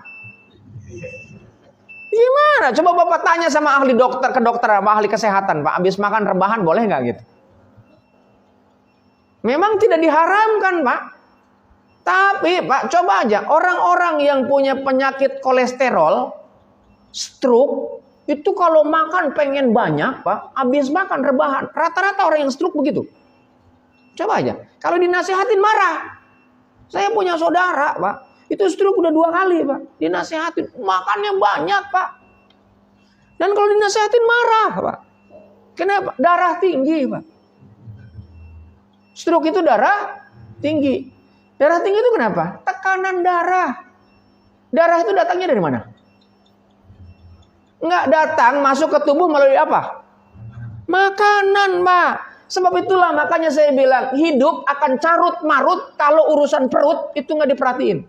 Gimana? Coba Bapak tanya sama ahli dokter, ke dokter, sama ahli kesehatan, Pak. Habis makan rebahan boleh nggak gitu? Memang tidak diharamkan, Pak. Tapi, Pak, coba aja. Orang-orang yang punya penyakit kolesterol, stroke, itu kalau makan pengen banyak, Pak. Habis makan rebahan. Rata-rata orang yang stroke begitu. Coba aja. Kalau dinasehatin marah. Saya punya saudara, Pak. Itu stroke udah 2 kali, Pak. Dinasehatin. Makannya banyak, Pak. Dan kalau dinasehatin marah, Pak. Kenapa? Darah tinggi, Pak. Stroke itu darah tinggi. Darah tinggi itu kenapa? Tekanan darah. Darah itu datangnya dari mana? Enggak datang masuk ke tubuh melalui apa? Makanan, Pak. Sebab itulah makanya saya bilang hidup akan carut marut kalau urusan perut itu nggak diperhatiin.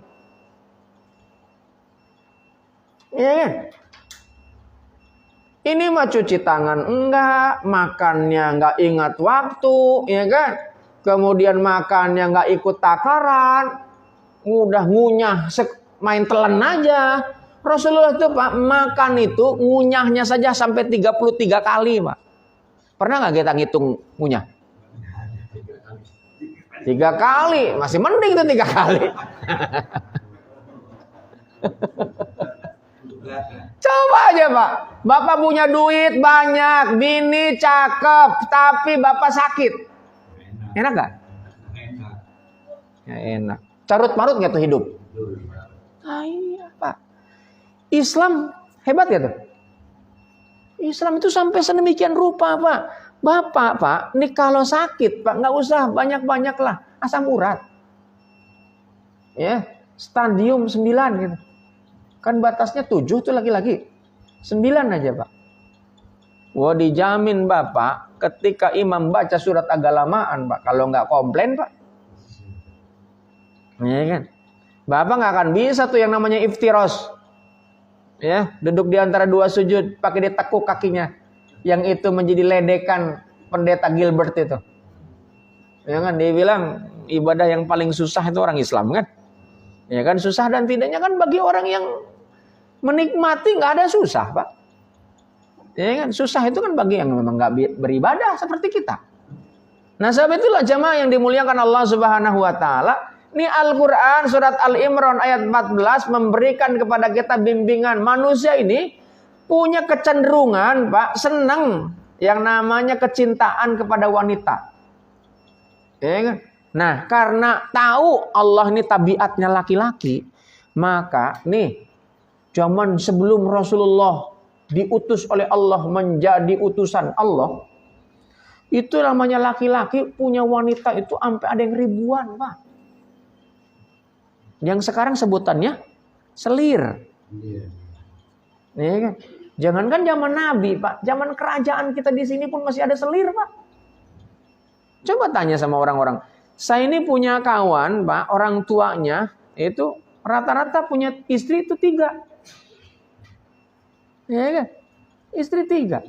Iya kan? Ini mah cuci tangan enggak, makannya enggak ingat waktu, ya kan? Kemudian makannya enggak ikut takaran, udah ngunyah main telan aja. Rasulullah itu, Pak, makan itu ngunyahnya saja sampai 33 kali, Pak. Pernah nggak kita ngitung ngunyah? 3 kali, masih mending itu 3 kali. Coba aja, Pak. Bapak punya duit banyak, bini cakep, tapi Bapak sakit. Enak nggak? Ya, enak. Carut marut nggak tuh hidup? Ah, iya, Pak. Islam hebat ya tuh. Islam itu sampai sedemikian rupa, Pak. Bapak, Pak, ini kalau sakit, Pak, nggak usah banyak-banyak lah, asam urat. Ya, stadium 9 gitu. Kan batasnya 7 tuh laki-laki. 9 aja, Pak. Wah, dijamin Bapak, ketika imam baca surat agak lamaan, Pak. Kalau nggak komplain, Pak. Ya kan? Bapak nggak akan bisa tuh yang namanya iftiros. Ya, duduk di antara 2 sujud, pakai ditekuk kakinya. Yang itu menjadi ledekan pendeta Gilbert itu. Ya kan, dia bilang ibadah yang paling susah itu orang Islam kan. Ya kan, susah dan tidaknya kan bagi orang yang menikmati nggak ada susah, Pak. Ya kan, susah itu kan bagi yang memang nggak beribadah seperti kita. Nah, sebab itulah jamaah yang dimuliakan Allah Subhanahu wa taala. Ini Al-Quran surat Al-Imran ayat 14 memberikan kepada kita bimbingan. Manusia ini punya kecenderungan, Pak, senang yang namanya kecintaan kepada wanita. Ya kan? Nah, karena tahu Allah ini tabiatnya laki-laki, maka nih zaman sebelum Rasulullah diutus oleh Allah menjadi utusan Allah, itu namanya laki-laki punya wanita itu sampai ada yang ribuan, Pak. Yang sekarang sebutannya selir. Ya kan? Jangankan zaman Nabi, Pak, zaman kerajaan kita di sini pun masih ada selir, Pak. Coba tanya sama orang-orang. Saya ini punya kawan, Pak, orang tuanya itu rata-rata punya istri itu 3. Ya kan? Istri 3.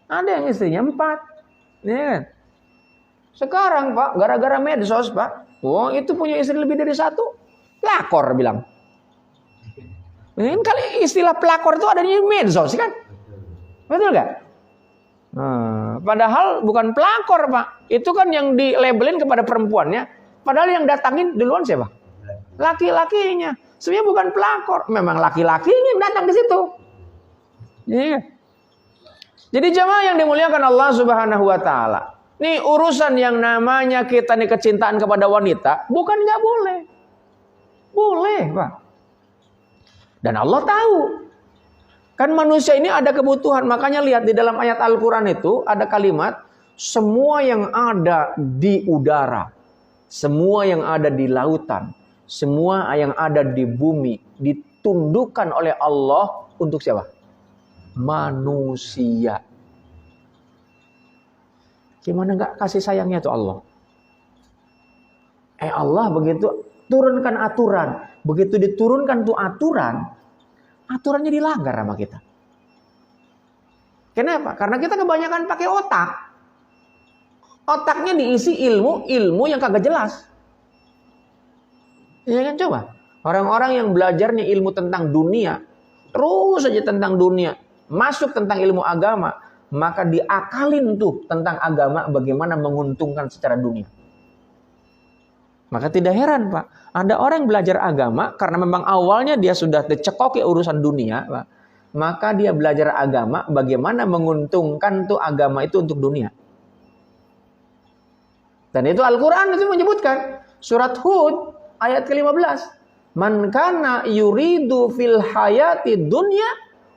Ada yang istrinya 4. Ya kan? Sekarang, Pak, gara-gara medsos, Pak, oh itu punya istri lebih dari 1. Pelakor bilang. Ini kali istilah pelakor itu ada di medsos kan? Betul nggak? Nah, padahal bukan pelakor, Pak. Itu kan yang dilabelin kepada perempuannya. Padahal yang datangin duluan siapa? Laki-lakinya. Sebenarnya bukan pelakor. Memang laki-lakinya yang datang di situ. Iya. Jadi jamaah yang dimuliakan Allah Subhanahu wa taala. Nih urusan yang namanya kita nih kecintaan kepada wanita, bukan nggak boleh. Boleh, Pak. Dan Allah tahu. Kan manusia ini ada kebutuhan. Makanya lihat di dalam ayat Al-Quran itu ada kalimat semua yang ada di udara, semua yang ada di lautan, semua yang ada di bumi ditundukkan oleh Allah untuk siapa? Manusia. Gimana nggak kasih sayangnya tuh Allah? Allah begitu turunkan aturan, begitu diturunkan tuh aturannya dilanggar sama kita. Kenapa? Karena kita kebanyakan pakai otak. Otaknya diisi ilmu yang kagak jelas. Ya kan, coba. Orang-orang yang belajarnya ilmu tentang dunia, terus saja tentang dunia, masuk tentang ilmu agama, maka diakalin tuh tentang agama bagaimana menguntungkan secara dunia. Maka tidak heran, Pak, ada orang yang belajar agama karena memang awalnya dia sudah dicekoki urusan dunia, Pak. Maka dia belajar agama bagaimana menguntungkan tuh agama itu untuk dunia. Dan itu Al-Quran itu menyebutkan. Surat Hud ayat ke-15. Man kana yuridu fil hayati dunya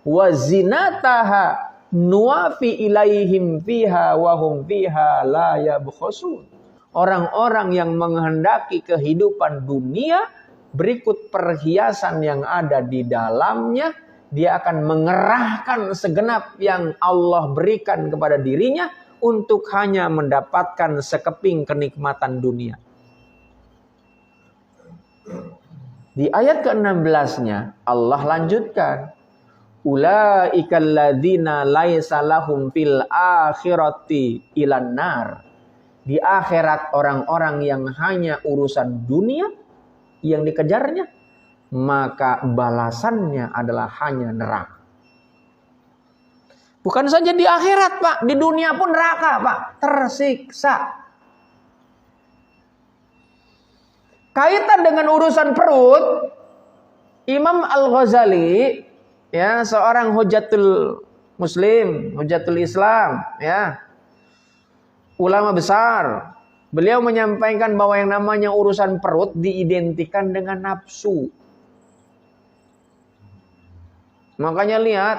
wa zinataha nuwafi ilaihim fiha wa hum fiha la yabkhasun. Orang-orang yang menghendaki kehidupan dunia berikut perhiasan yang ada di dalamnya, dia akan mengerahkan segenap yang Allah berikan kepada dirinya untuk hanya mendapatkan sekeping kenikmatan dunia. Di ayat ke-16-nya Allah lanjutkan, ulaikal ladzina laisa lahum fil akhirati ilan nar. Di akhirat orang-orang yang hanya urusan dunia yang dikejarnya, maka balasannya adalah hanya neraka. Bukan saja di akhirat, Pak, di dunia pun neraka, Pak, tersiksa. Kaitan dengan urusan perut, Imam Al-Ghazali, ya, seorang hujatul muslim, hujatul Islam, ya, ulama besar, beliau menyampaikan bahwa yang namanya urusan perut diidentikan dengan nafsu. Makanya lihat,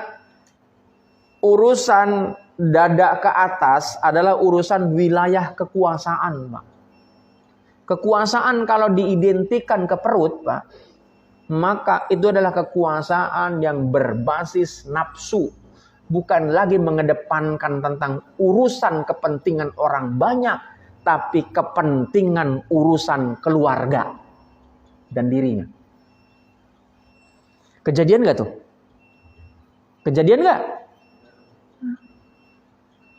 urusan dada ke atas adalah urusan wilayah kekuasaan, Pak. Kekuasaan kalau diidentikan ke perut, Pak, maka itu adalah kekuasaan yang berbasis nafsu. Bukan lagi mengedepankan tentang urusan kepentingan orang banyak, tapi kepentingan urusan keluarga dan dirinya. Kejadian gak tuh? Kejadian gak?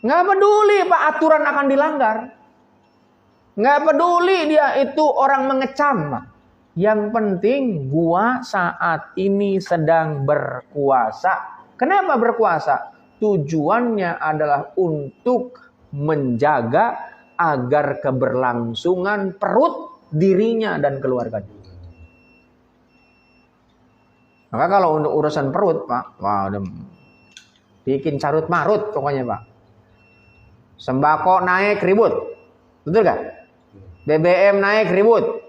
Nggak peduli, Pak, aturan akan dilanggar. Nggak peduli dia itu orang mengecam, Pak. Yang penting gua saat ini sedang berkuasa. Kenapa berkuasa? Tujuannya adalah untuk menjaga agar keberlangsungan perut dirinya dan keluarganya. Maka kalau untuk urusan perut, Pak, wah, udah bikin carut marut pokoknya, Pak. Sembako naik ribut, betul gak? BBM naik ribut,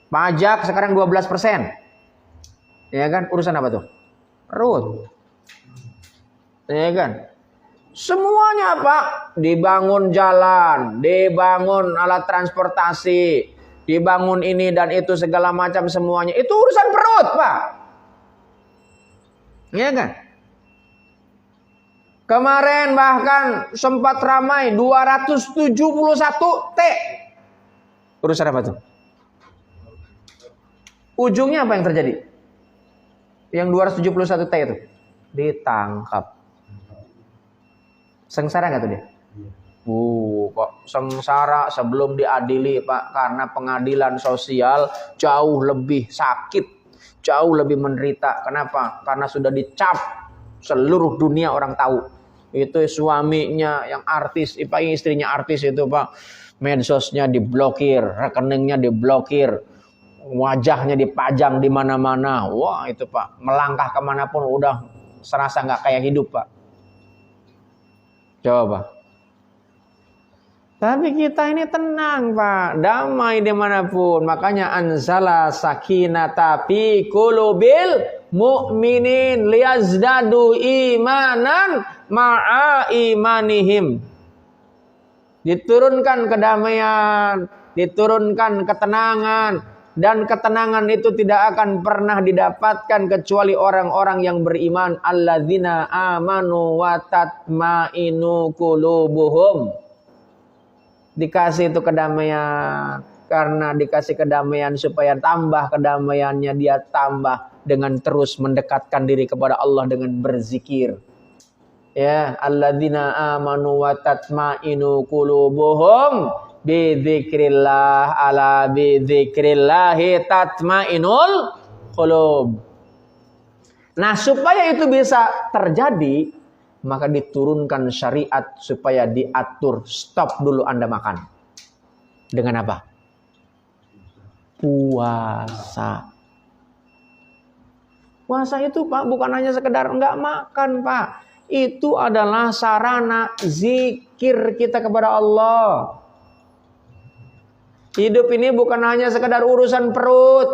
pajak sekarang 12%, ya kan? Urusan apa tuh? Perut, ya kan? Semuanya, Pak, dibangun jalan, dibangun alat transportasi, dibangun ini dan itu segala macam semuanya. Itu urusan perut, Pak. Ya kan? Kemarin bahkan sempat ramai 271 T. Urusan apa tuh? Ujungnya apa yang terjadi? Yang 271 T itu ditangkap. Sengsara nggak tuh dia? Pak, sengsara sebelum diadili, Pak, karena pengadilan sosial jauh lebih sakit, jauh lebih menderita. Kenapa? Karena sudah dicap, seluruh dunia orang tahu. Itu suaminya yang artis, istrinya artis itu, Pak, medsosnya diblokir, rekeningnya diblokir, wajahnya dipajang di mana-mana. Wah, itu, Pak, melangkah kemanapun udah serasa nggak kayak hidup, Pak. Coba. Tapi kita ini tenang, Pak, damai dimanapun. Makanya anzala sakinata fi qulubil mu'minin liyazdadu imanan ma'a imanihim. Diturunkan kedamaian diturunkan ketenangan. Dan ketenangan itu tidak akan pernah didapatkan kecuali orang-orang yang beriman. Alladzina amanu wa tatmainu qulubuhum. Dikasih itu kedamaian. Karena dikasih kedamaian supaya tambah kedamaiannya, dia tambah dengan terus mendekatkan diri kepada Allah dengan berzikir. Ya, alladzina amanu wa tatmainu qulubuhum bidzikrillah, ala bidzikrillahi tatmainul qulub. Nah, supaya itu bisa terjadi, maka diturunkan syariat supaya diatur. Stop dulu Anda makan. Dengan apa? Puasa. Puasa itu Pak bukan hanya sekedar enggak makan Pak. Itu adalah sarana zikir kita kepada Allah. Hidup ini bukan hanya sekedar urusan perut.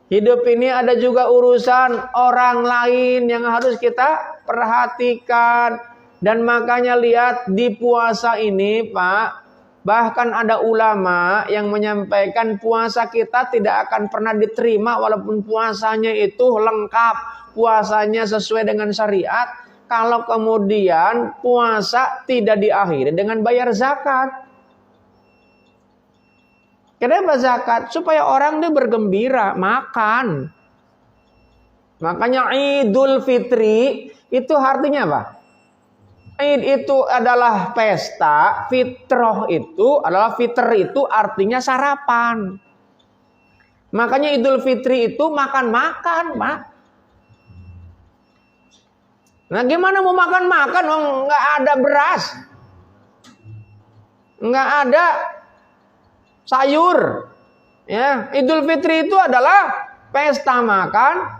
Hidup ini ada juga urusan orang lain yang harus kita perhatikan. Dan makanya lihat di puasa ini Pak, bahkan ada ulama yang menyampaikan puasa kita tidak akan pernah diterima walaupun puasanya itu lengkap, puasanya sesuai dengan syariat, kalau kemudian puasa tidak diakhiri dengan bayar zakat. Kenapa zakat? Supaya orang dia bergembira, makan. Makanya Idul Fitri itu artinya apa? Id itu adalah pesta, fitrah itu adalah fitr itu artinya sarapan. Makanya Idul Fitri itu makan-makan, Pak. Nah, gimana mau makan-makan? Oh, nggak ada beras, nggak ada sayur. Ya, Idul Fitri itu adalah pesta makan.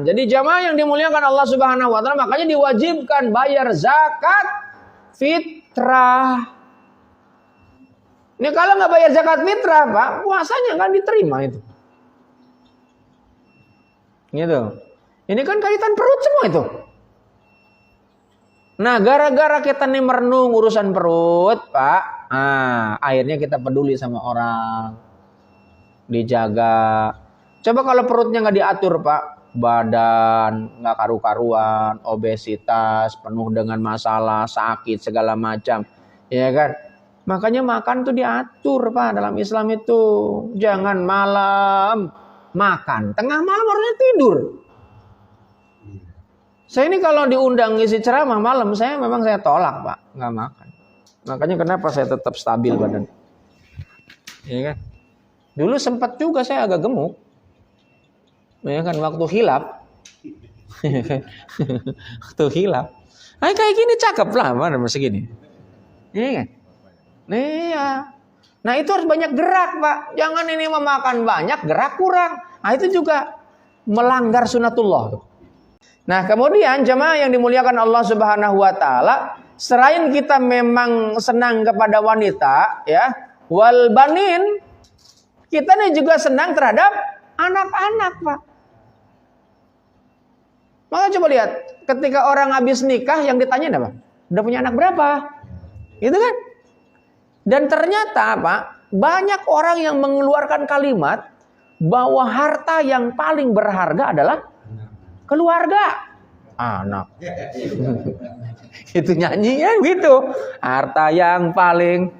Jadi jamaah yang dimuliakan Allah Subhanahu wa taala, makanya diwajibkan bayar zakat fitrah. Ini kalau nggak bayar zakat fitrah, Pak, puasanya nggak diterima itu. Gitu. Ini kan kaitan perut semua itu. Nah, gara-gara kita nih merenung urusan perut, Pak, akhirnya kita peduli sama orang, dijaga. Coba kalau perutnya nggak diatur, Pak, badan nggak karu-karuan, obesitas, penuh dengan masalah, sakit segala macam, ya kan? Makanya makan tuh diatur, Pak, dalam Islam itu. Jangan malam makan, tengah malam harusnya tidur. Saya ini kalau diundang ngisi ceramah malam, saya tolak, Pak, nggak makan. Makanya kenapa saya tetap stabil badan, ya kan? Dulu sempat juga saya agak gemuk. Ya kan waktu hilap. Waktu hilap. Nah, kayak gini cakep lah mana segini. Iya kan? Iya. Nah, itu harus banyak gerak, Pak. Jangan ini memakan banyak, gerak kurang. Nah, itu juga melanggar sunatullah. Nah, kemudian jemaah yang dimuliakan Allah Subhanahu wa taala, selain kita memang senang kepada wanita, ya, wal banin, kita nih juga senang terhadap anak-anak, Pak. Maka coba lihat, ketika orang habis nikah yang ditanya apa? Udah punya anak berapa? Gitu kan? Dan ternyata, Pak, banyak orang yang mengeluarkan kalimat bahwa harta yang paling berharga adalah keluarga. Anak. Itu nyanyinya gitu. Harta yang paling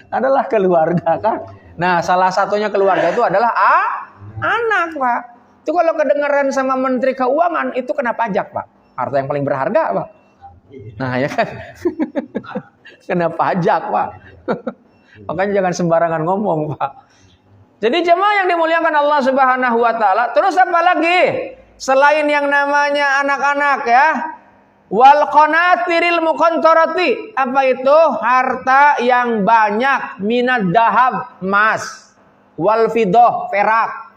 adalah keluarga kan? Nah, salah satunya keluarga itu adalah anak, Pak. Itu kalau kedengaran sama Menteri Keuangan itu kena pajak, Pak. Harta yang paling berharga, Pak. Nah, ya kan? Kena pajak, Pak. Makanya jangan sembarangan ngomong, Pak. Jadi jemaah yang dimuliakan Allah Subhanahu wa taala, terus apa lagi? Selain yang namanya anak-anak, ya. Wal qanatiril muqantarati. Apa itu? Harta yang banyak, minad dahab, emas, wal fiddah, perak.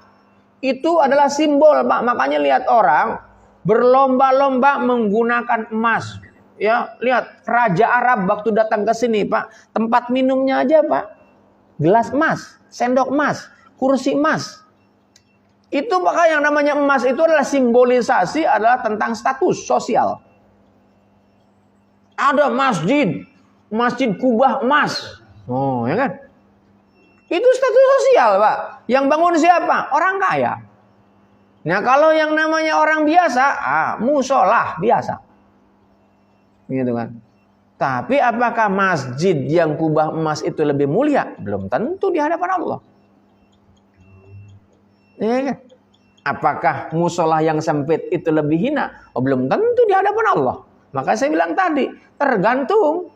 Itu adalah simbol, Pak. Makanya lihat orang berlomba-lomba menggunakan emas. Ya, lihat Raja Arab waktu datang ke sini, Pak. Tempat minumnya aja, Pak. Gelas emas, sendok emas, kursi emas. Itu maka yang namanya emas itu adalah simbolisasi, adalah tentang status sosial. Ada masjid Masjid Kubah emas. Oh, ya kan? Itu status sosial, Pak. Yang bangun siapa? Orang kaya. Nah, kalau yang namanya orang biasa, musola biasa. Gitu kan. Tapi apakah masjid yang kubah emas itu lebih mulia? Belum tentu di hadapan Allah. Ya kan? Apakah musola yang sempit itu lebih hina? Belum tentu di hadapan Allah. Maka saya bilang tadi, tergantung.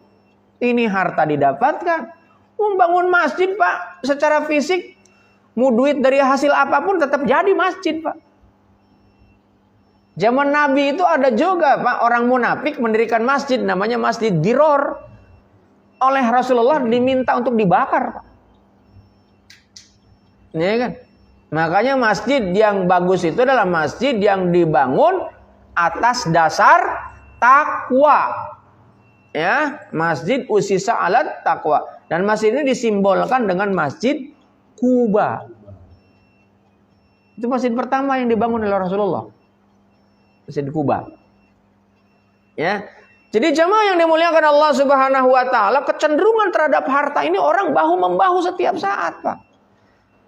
Ini harta didapatkan. Membangun masjid, Pak, secara fisik, mau duit dari hasil apapun tetap jadi masjid, Pak. Zaman Nabi itu ada juga, Pak, orang munafik mendirikan masjid, namanya Masjid Diror. Oleh Rasulullah diminta untuk dibakar, Pak. Ya kan? Makanya masjid yang bagus itu adalah masjid yang dibangun atas dasar takwa. Ya, masjid usisa alat takwa. Dan masjid ini disimbolkan dengan Masjid Kuba. Itu masjid pertama yang dibangun oleh Rasulullah. Masjid Kuba. Ya. Jadi jamaah yang dimuliakan Allah Subhanahu wa taala, kecenderungan terhadap harta ini orang bahu membahu setiap saat, Pak.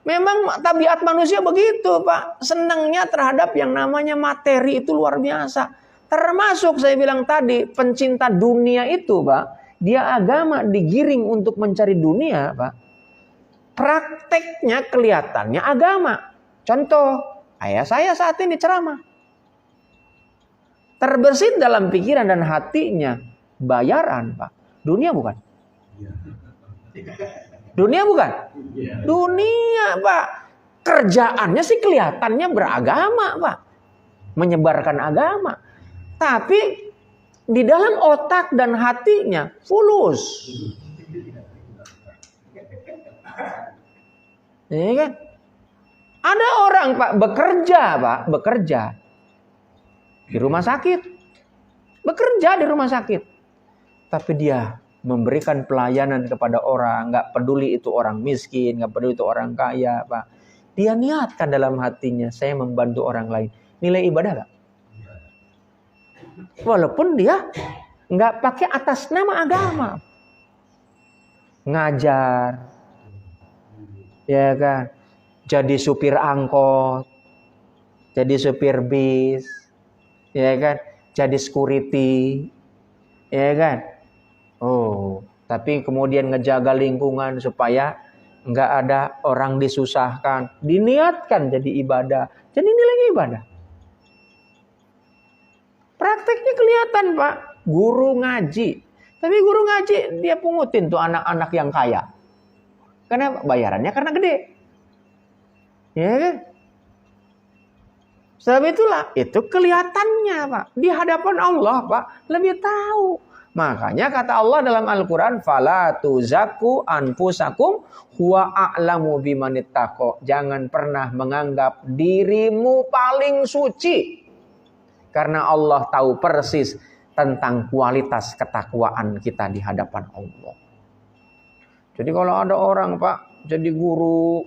Memang tabiat manusia begitu, Pak. Senangnya terhadap yang namanya materi itu luar biasa. Termasuk saya bilang tadi, pencinta dunia itu, Pak. Dia agama digiring untuk mencari dunia, Pak. Prakteknya kelihatannya agama. Contoh, ayah saya saat ini ceramah. Terbersit dalam pikiran dan hatinya bayaran, Pak. Dunia bukan? Dunia bukan? Dunia, Pak. Kerjaannya sih kelihatannya beragama, Pak. Menyebarkan agama. Tapi di dalam otak dan hatinya fulus. Ini kan? Ada orang, Pak, bekerja di rumah sakit. Bekerja di rumah sakit. Tapi dia memberikan pelayanan kepada orang, nggak peduli itu orang miskin, nggak peduli itu orang kaya, Pak. Dia niatkan dalam hatinya, saya membantu orang lain. Nilai ibadah nggak? Walaupun dia nggak pakai atas nama agama, ngajar, ya kan, jadi supir angkot, jadi supir bis, ya kan, jadi security, ya kan. Oh, tapi kemudian ngejaga lingkungan supaya nggak ada orang disusahkan, diniatkan jadi ibadah, jadi nilainya ibadah. Prakteknya kelihatan, Pak. Guru ngaji. Tapi guru ngaji dia pungutin tuh anak-anak yang kaya. Karena bayarannya karena gede. Ya kan? Sebab itulah itu kelihatannya, Pak. Di hadapan Allah, Pak, lebih tahu. Makanya kata Allah dalam Al-Qur'an, "Fala tuzakku anfusakum huwa a'lamu bimanittaqo." Jangan pernah menganggap dirimu paling suci. Karena Allah tahu persis tentang kualitas ketakwaan kita di hadapan Allah. Jadi kalau ada orang, Pak, jadi guru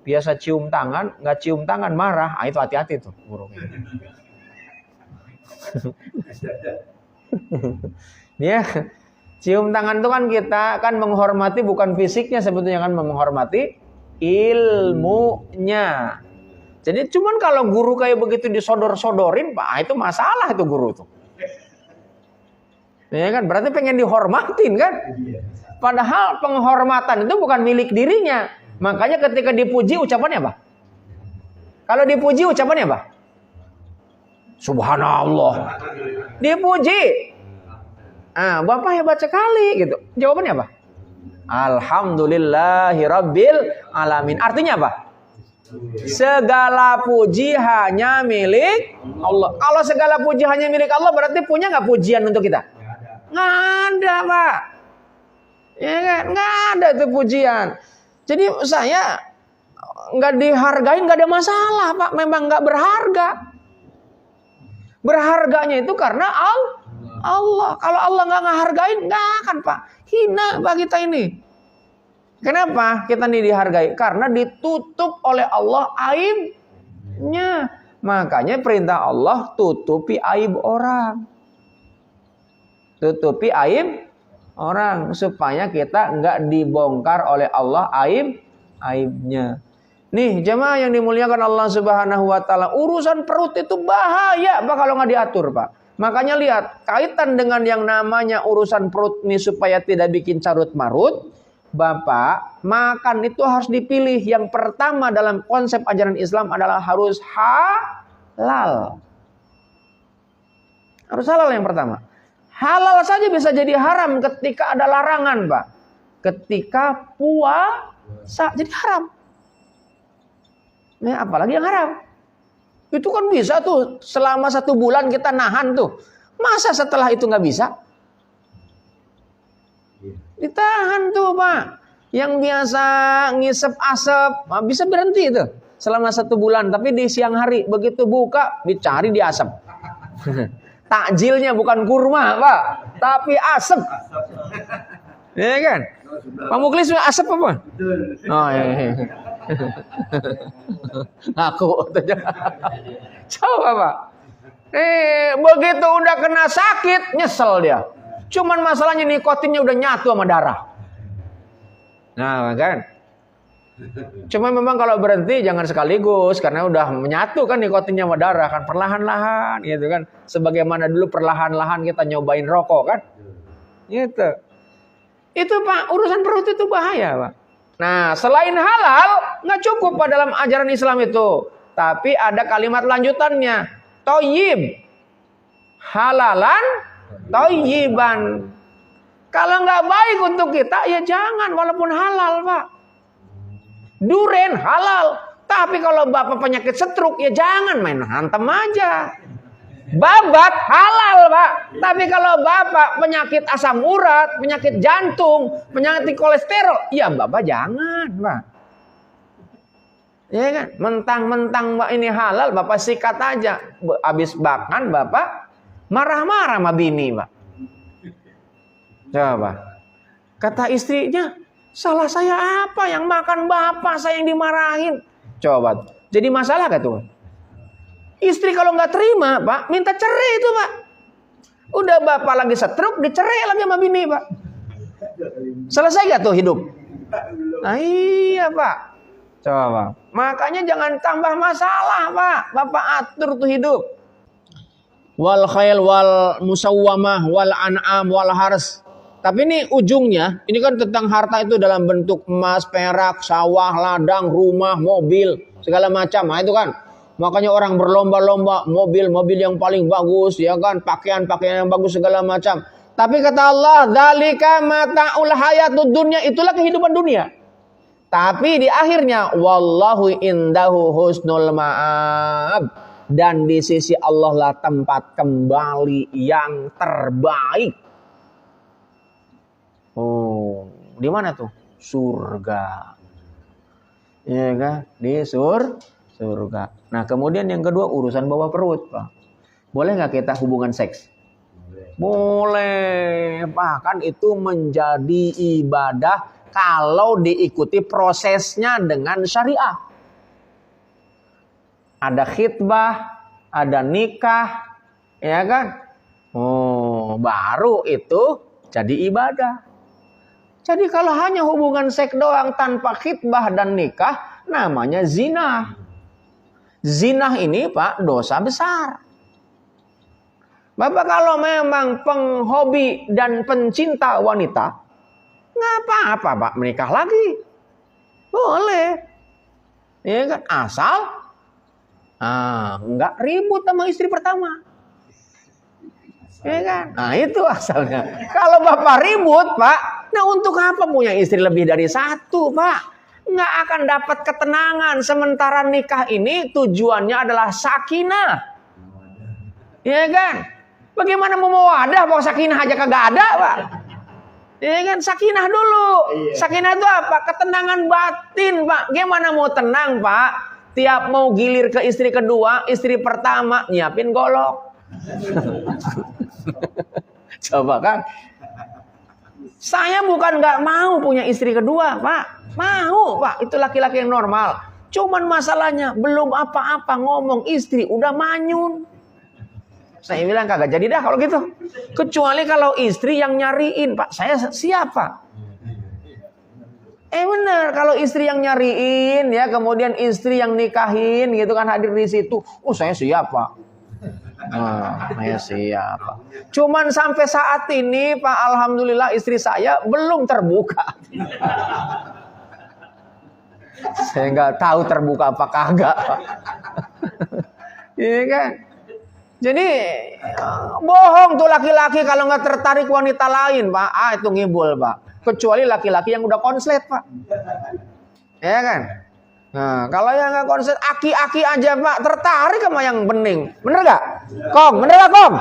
biasa cium tangan, nggak cium tangan marah, itu hati-hati tuh guru. Ya, cium tangan itu kan kita kan menghormati bukan fisiknya sebetulnya, kan menghormati ilmunya. Jadi cuman kalau guru kayak begitu disodor-sodorin, Pak, itu masalah itu guru tuh. Ya kan, berarti pengen dihormatin kan? Padahal penghormatan itu bukan milik dirinya. Makanya ketika dipuji ucapannya apa? Kalau dipuji ucapannya apa? Subhanallah. Dipuji. Bapak hebat sekali gitu. Jawabannya apa? Alhamdulillahirabbil alamin. Artinya apa? Segala puji hanya milik Allah. Kalau segala puji hanya milik Allah, berarti punya nggak pujian untuk kita? Nggak ada, Pak. Ya kan? Nggak ada itu pujian. Jadi saya nggak dihargain nggak ada masalah, Pak. Memang nggak berharga. Berharganya itu karena Allah. Kalau Allah nggak ngehargain, nggak akan, Pak. Hina, Pak, kita ini. Kenapa kita ini dihargai? Karena ditutup oleh Allah aibnya. Makanya perintah Allah tutupi aib orang. Tutupi aib orang supaya kita nggak dibongkar oleh Allah aibnya. Nih jemaah yang dimuliakan Allah Subhanahu wa taala, urusan perut itu bahaya Pak kalau nggak diatur Pak. Makanya lihat kaitan dengan yang namanya urusan perut ini supaya tidak bikin carut marut. Bapak, makan itu harus dipilih. Yang pertama dalam konsep ajaran Islam adalah harus halal. Harus halal yang pertama. Halal saja bisa jadi haram ketika ada larangan, Pak. Ketika puasa jadi haram. Nah, apalagi yang haram. Itu kan bisa tuh selama 1 bulan kita nahan tuh. Masa setelah itu nggak bisa? Ditahan tuh Pak. Yang biasa ngisep asap bisa berhenti tuh selama 1 bulan. Tapi di siang hari begitu buka dicari di asap. Takjilnya bukan kurma Pak, tapi asap. Ya kan? Pak Muklis asap apa? Oh iya. Aku coba Pak. Begitu udah kena sakit nyesel dia. Cuman masalahnya nikotinnya udah nyatu sama darah. Nah kan. Cuma memang kalau berhenti jangan sekaligus. Karena udah menyatu kan nikotinnya sama darah kan. Perlahan-lahan gitu kan. Sebagaimana dulu perlahan-lahan kita nyobain rokok kan. Gitu. Itu Pak, urusan perut itu bahaya Pak. Nah selain halal gak cukup Pak dalam ajaran Islam itu. Tapi ada kalimat lanjutannya. Thayyib. Halalan thayyiban. Kalau nggak baik untuk kita ya jangan walaupun halal Pak. Duren halal. Tapi kalau Bapak penyakit stroke ya jangan main hantem aja. Babat halal Pak. Tapi kalau Bapak penyakit asam urat, penyakit jantung, penyakit kolesterol, ya Bapak jangan Pak. Ya kan? Mentang-mentang Mbak ini halal, Bapak sikat aja. Habis makan Bapak marah-marah sama bini, Pak. Coba. Kata istrinya, salah saya apa? Yang makan Bapak, saya yang dimarahin. Coba. Jadi masalah gak tuh? Istri kalau nggak terima, Pak, minta cerai itu, Pak. Udah Bapak lagi stroke, dicerai lagi sama bini, Pak. Selesai gak tuh hidup? Nah iya, Pak. Coba. Makanya jangan tambah masalah, Pak. Bapak atur tuh hidup. Wal khail wal musawwamah wal an'am wal hars. Tapi ini ujungnya, ini kan tentang harta itu dalam bentuk emas, perak, sawah, ladang, rumah, mobil, segala macam. Nah itu kan. Makanya orang berlomba-lomba mobil yang paling bagus, ya kan, pakaian yang bagus segala macam. Tapi kata Allah, dzalika mata'ul hayatud dunya, itulah kehidupan dunia. Tapi di akhirnya wallahu indahu husnul ma'ab. Dan di sisi Allah lah tempat kembali yang terbaik. Oh, di mana tuh? Surga. Iya kan? Di surga. Nah, kemudian yang kedua urusan bawah perut, Pak. Boleh nggak kita hubungan seks? Boleh. Bahkan itu menjadi ibadah kalau diikuti prosesnya dengan syariah. Ada khitbah, ada nikah, ya kan? Oh, baru itu jadi ibadah. Jadi kalau hanya hubungan seks doang tanpa khitbah dan nikah, namanya zina. Zina ini, Pak, dosa besar. Bapak kalau memang penghobi dan pencinta wanita, nggak apa-apa, Pak, menikah lagi. Boleh. Ya kan? Asal nggak ribut sama istri pertama. Ya kan? Nah itu asalnya. Kalau Bapak ribut, Pak, nah untuk apa punya istri lebih dari satu, Pak? Nggak akan dapat ketenangan. Sementara nikah ini tujuannya adalah sakinah. Ya kan? Bagaimana mau wadah kalau sakinah aja kagak ada, Pak? Ya kan? Sakinah dulu. Sakinah itu apa? Ketenangan batin, Pak. Gimana mau tenang, Pak? Tiap mau gilir ke istri kedua, istri pertama nyiapin golok. Coba kan. Saya bukan nggak mau punya istri kedua, Pak. Mau, Pak. Itu laki-laki yang normal. Cuman masalahnya belum apa-apa ngomong istri udah manyun. Saya bilang kagak jadi dah kalau gitu. Kecuali kalau istri yang nyariin, Pak. Saya siapa? Benar, kalau istri yang nyariin ya, kemudian istri yang nikahin gitu kan hadir di situ. Oh, saya siapa? Saya siapa? Cuman sampai saat ini, Pak, alhamdulillah istri saya belum terbuka. Saya nggak tahu terbuka apa kagak, Pak. Iya kan? Jadi bohong tuh laki-laki kalau nggak tertarik wanita lain, Pak. Itu ngibul, Pak. Kecuali laki-laki yang udah konslet, Pak. Ya kan? Nah, kalau yang nggak konslet, aki-aki aja, Pak, tertarik sama yang bening. Bener nggak? Kong, bener nggak, Kong?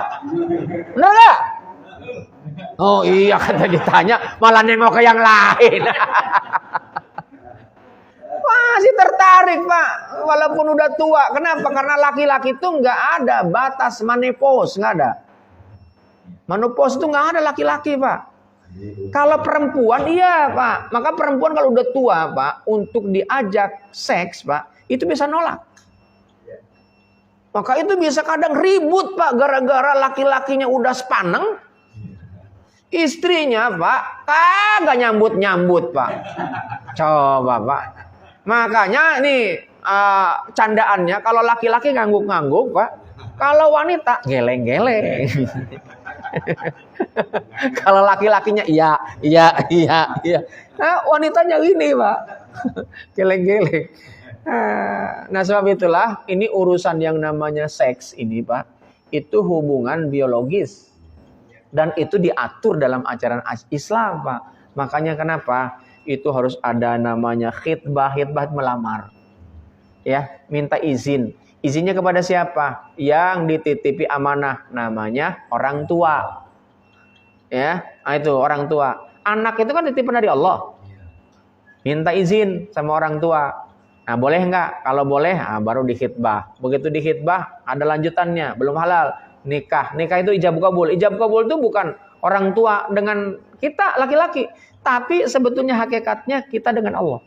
Bener nggak? Oh iya, kata ditanya, malah nengok ke yang lain. Masih tertarik, Pak, walaupun udah tua. Kenapa? Karena laki-laki itu nggak ada batas menopause, nggak ada. Menopause itu nggak ada laki-laki, Pak. Kalau perempuan iya, Pak. Maka perempuan kalau udah tua, Pak, untuk diajak seks, Pak, itu bisa nolak. Maka itu bisa kadang ribut, Pak, gara-gara laki-lakinya udah sepaneng. Istrinya, Pak, kagak nyambut-nyambut, Pak. Coba, Pak. Makanya ini candaannya kalau laki-laki ngangguk-ngangguk, Pak. Kalau wanita geleng-geleng. Kalau laki-lakinya iya. Nah, wanitanya ini, Pak. Geleng-geleng. Nah, sebab itulah ini urusan yang namanya seks ini, Pak. Itu hubungan biologis. Dan itu diatur dalam ajaran Islam, Pak. Makanya kenapa? Itu harus ada namanya khitbah melamar. Ya, minta izin. Izinnya kepada siapa? Yang dititipi amanah, namanya orang tua. Ya, itu orang tua. Anak itu kan titipan dari Allah. Minta izin sama orang tua. Nah, boleh enggak? Kalau boleh, baru dikhitbah. Begitu dikhitbah, ada lanjutannya, belum halal. Nikah itu ijab kabul. Ijab kabul itu bukan orang tua dengan kita laki-laki, tapi sebetulnya hakikatnya kita dengan Allah.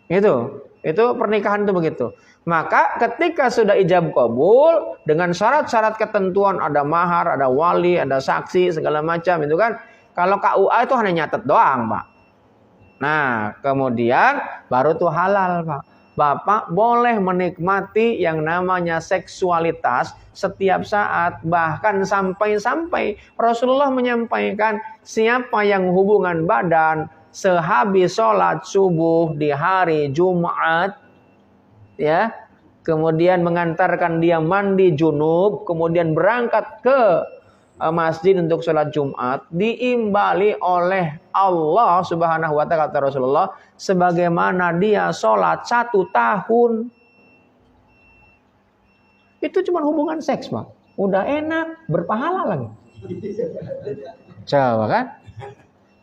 Itu pernikahan itu begitu. Maka ketika sudah ijab kabul dengan syarat-syarat ketentuan, ada mahar, ada wali, ada saksi segala macam itu kan. Kalau KUA itu hanya nyatet doang, Pak. Nah, kemudian baru tuh halal, Pak. Bapak boleh menikmati yang namanya seksualitas setiap saat, bahkan sampai Rasulullah menyampaikan siapa yang hubungan badan sehabis sholat subuh di hari Jumat, ya, kemudian mengantarkan dia mandi junub, kemudian berangkat ke masjid untuk sholat Jumat, diimbali oleh Allah Subhanahu wa ta'ala, kata Rasulullah, sebagaimana dia sholat 1 tahun. Itu cuma hubungan seks, Pak. Udah enak, berpahala lagi. Coba kan?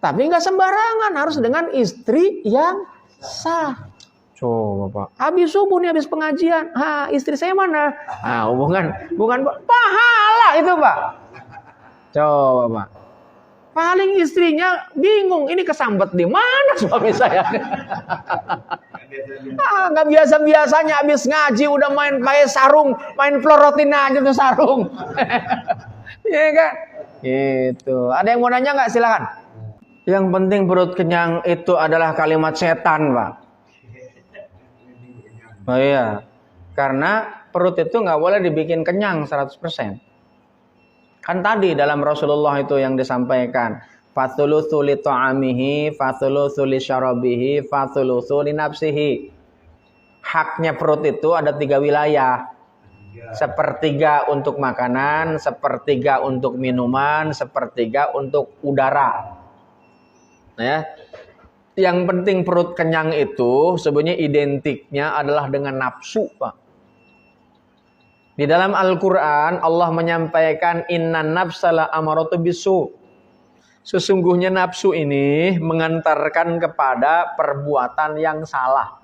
Tapi nggak sembarangan, harus dengan istri yang sah. Coba, Pak. Habis subuh nih, habis pengajian. Istri saya mana? Bukan pahala itu, Pak. Coba, Pak. Paling istrinya bingung, ini kesambet di mana suami saya? Nggak biasa-biasanya habis ngaji udah main pakai sarung, main pelorotin aja tuh sarung. Iya kan? Gitu. Ada yang mau nanya nggak? Silakan. Yang penting perut kenyang itu adalah kalimat setan, Pak. Oh iya. Karena perut itu nggak boleh dibikin kenyang 100%. Kan tadi dalam Rasulullah itu yang disampaikan, fathulutsu li ta'amihi, fathulutsu li syarabihi, fathulutsu li nafsihi. Haknya perut itu ada 3 wilayah. 1/3 untuk makanan, 1/3 untuk minuman, 1/3 untuk udara. Ya. Yang penting perut kenyang itu sebenarnya identiknya adalah dengan nafsu, Pak. Di dalam Al-Quran Allah menyampaikan innan nafsala amaratu bisu. Sesungguhnya nafsu ini mengantarkan kepada perbuatan yang salah.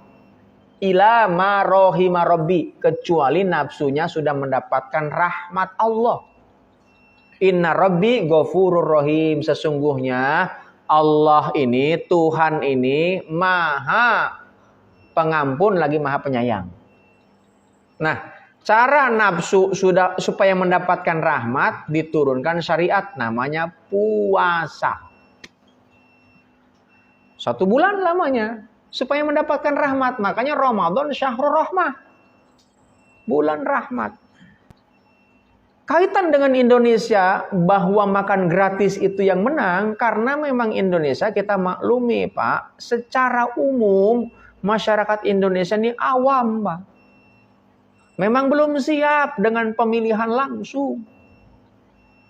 Ila ma rohima rabbi, kecuali nafsunya sudah mendapatkan rahmat Allah. Inna rabbi ghafurur rahim. Sesungguhnya Allah ini, Tuhan ini maha pengampun lagi maha penyayang. Nah, Cara nafsu supaya mendapatkan rahmat diturunkan syariat namanya puasa. 1 bulan lamanya supaya mendapatkan rahmat. Makanya Ramadan syahrul rahmah. Bulan rahmat. Kaitan dengan Indonesia bahwa makan gratis itu yang menang karena memang Indonesia kita maklumi, Pak, secara umum masyarakat Indonesia ini awam, Pak. Memang belum siap dengan pemilihan langsung.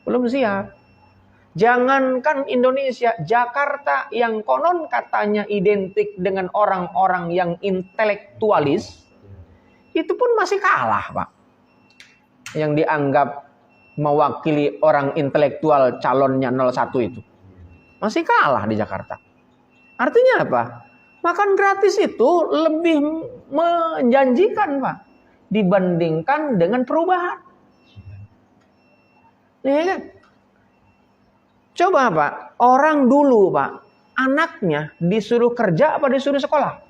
Belum siap. Jangankan Indonesia, Jakarta yang konon katanya identik dengan orang-orang yang intelektualis, itu pun masih kalah, Pak. Yang dianggap mewakili orang intelektual calonnya 01 itu. Masih kalah di Jakarta. Artinya apa? Makan gratis itu lebih menjanjikan, Pak, dibandingkan dengan perubahan. Ya kan? Coba, Pak, orang dulu, Pak, anaknya disuruh kerja apa disuruh sekolah?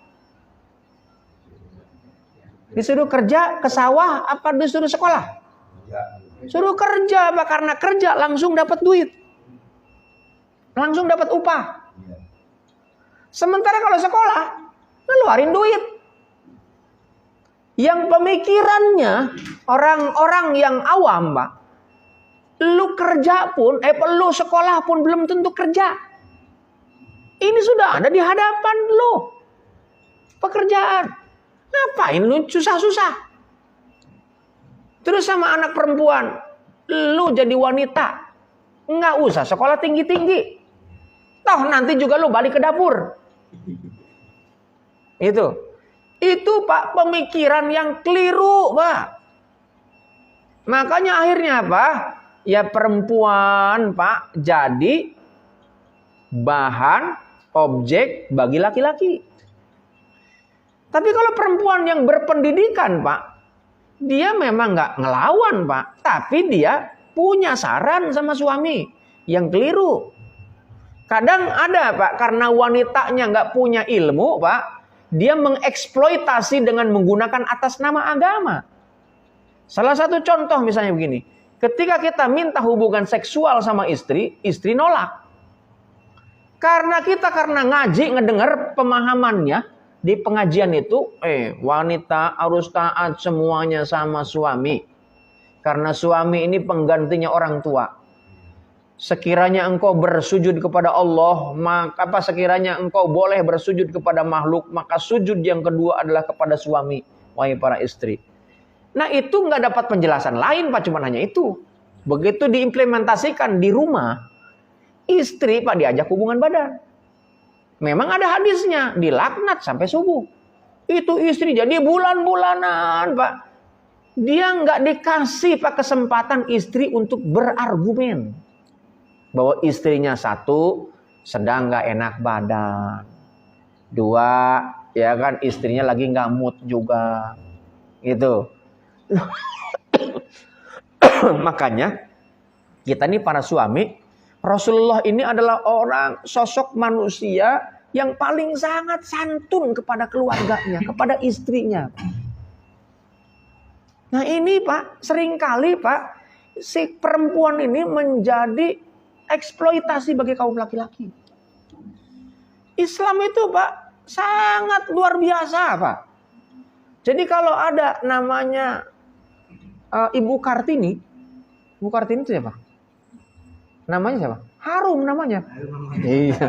Disuruh kerja ke sawah apa disuruh sekolah? Suruh kerja, Pak, karena kerja langsung dapat duit. Langsung dapat upah. Sementara kalau sekolah, ngeluarin duit. Yang pemikirannya orang-orang yang awam, Pak, lu kerja pun, lu sekolah pun belum tentu kerja. Ini sudah ada di hadapan lu. Pekerjaan. Ngapain lu susah-susah? Terus sama anak perempuan, lu jadi wanita, nggak usah sekolah tinggi-tinggi. Toh nanti juga lu balik ke dapur. Itu Pak pemikiran yang keliru, Pak. Makanya akhirnya apa? Ya perempuan, Pak, jadi bahan objek bagi laki-laki. Tapi kalau perempuan yang berpendidikan, Pak, dia memang nggak ngelawan, Pak. Tapi dia punya saran sama suami yang keliru. Kadang ada, Pak, karena wanitanya nggak punya ilmu, Pak, dia mengeksploitasi dengan menggunakan atas nama agama. Salah satu contoh misalnya begini. Ketika kita minta hubungan seksual sama istri, istri nolak. Karena ngaji, ngedengar pemahamannya di pengajian itu, wanita harus taat semuanya sama suami. Karena suami ini penggantinya orang tua. Sekiranya engkau bersujud kepada Allah, sekiranya engkau boleh bersujud kepada makhluk, maka sujud yang kedua adalah kepada suami, wahai para istri. Nah itu nggak dapat penjelasan lain, Pak, cuma hanya itu. Begitu diimplementasikan di rumah, istri, Pak, diajak hubungan badan. Memang ada hadisnya, dilaknat sampai subuh. Itu istri jadi bulan-bulanan, Pak. Dia nggak dikasih, Pak, kesempatan istri untuk berargumen. Bahwa istrinya 1, sedang nggak enak badan. 2, ya kan, istrinya lagi nggak mood juga. Gitu. Makanya, kita ini para suami, Rasulullah ini adalah orang sosok manusia yang paling sangat santun kepada keluarganya, kepada istrinya. Nah ini, Pak, seringkali, Pak, si perempuan ini menjadi eksploitasi bagi kaum laki-laki. Islam itu, Pak, sangat luar biasa, Pak. Jadi kalau ada namanya Ibu Kartini, Ibu Kartini itu siapa? Namanya siapa? Harum namanya. Iya.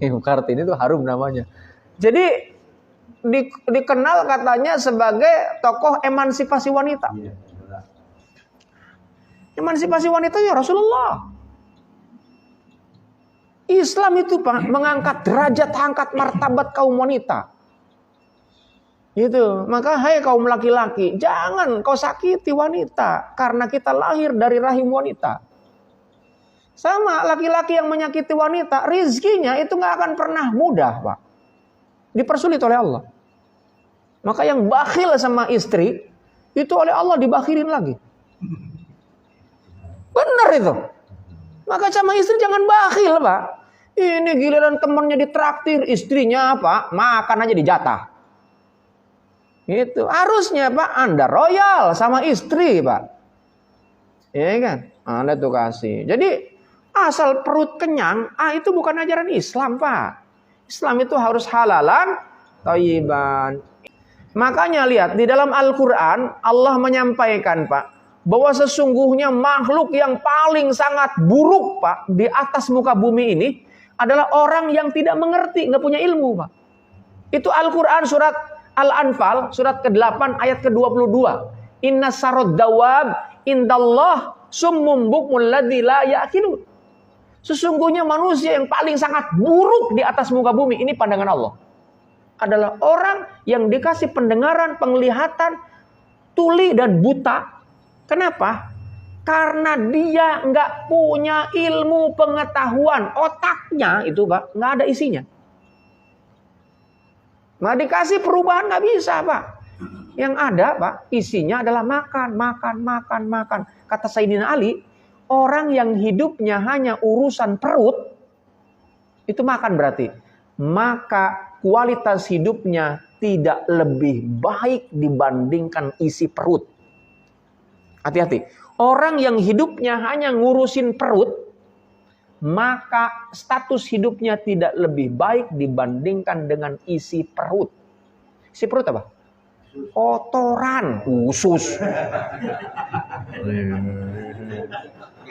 Ibu Kartini itu harum namanya. Jadi dikenal katanya sebagai tokoh emansipasi wanita. Emansipasi wanita ya Rasulullah. Islam itu, Pak, mengangkat derajat, angkat martabat kaum wanita. Gitu. Maka hai kaum laki-laki, jangan kau sakiti wanita karena kita lahir dari rahim wanita. Sama laki-laki yang menyakiti wanita, rizkinya itu nggak akan pernah mudah, Pak. Dipersulit oleh Allah. Maka yang bakhil sama istri itu oleh Allah dibakhilin lagi. Benar itu. Maka sama istri jangan bakhil, Pak. Ini giliran temannya ditraktir, istrinya apa? Makan aja dijatah. Itu harusnya Pak Anda royal sama istri Pak. Ya kan? Anda tuh kasih. Jadi asal perut kenyang, itu bukan ajaran Islam Pak. Islam itu harus halalan thayyiban. Makanya lihat di dalam Al-Quran Allah menyampaikan Pak, bahwa sesungguhnya makhluk yang paling sangat buruk Pak di atas muka bumi ini adalah orang yang tidak mengerti, nggak punya ilmu Pak. Itu Al-Quran surat Al-Anfal surat ke-8 ayat ke-22. Inna sarod dawab indallah summum bukmul ladzi la ya'qilun. Sesungguhnya manusia yang paling sangat buruk di atas muka bumi ini pandangan Allah adalah orang yang dikasih pendengaran, penglihatan, tuli dan buta. Kenapa? Karena dia nggak punya ilmu pengetahuan. Otaknya itu Pak, nggak ada isinya. Nggak dikasih perubahan, nggak bisa Pak. Yang ada Pak, isinya adalah makan. Kata Sayyidina Ali, orang yang hidupnya hanya urusan perut, itu makan berarti. Maka kualitas hidupnya tidak lebih baik dibandingkan isi perut. Hati-hati. Orang yang hidupnya hanya ngurusin perut, maka status hidupnya tidak lebih baik dibandingkan dengan isi perut. Isi perut apa? Kotoran, usus.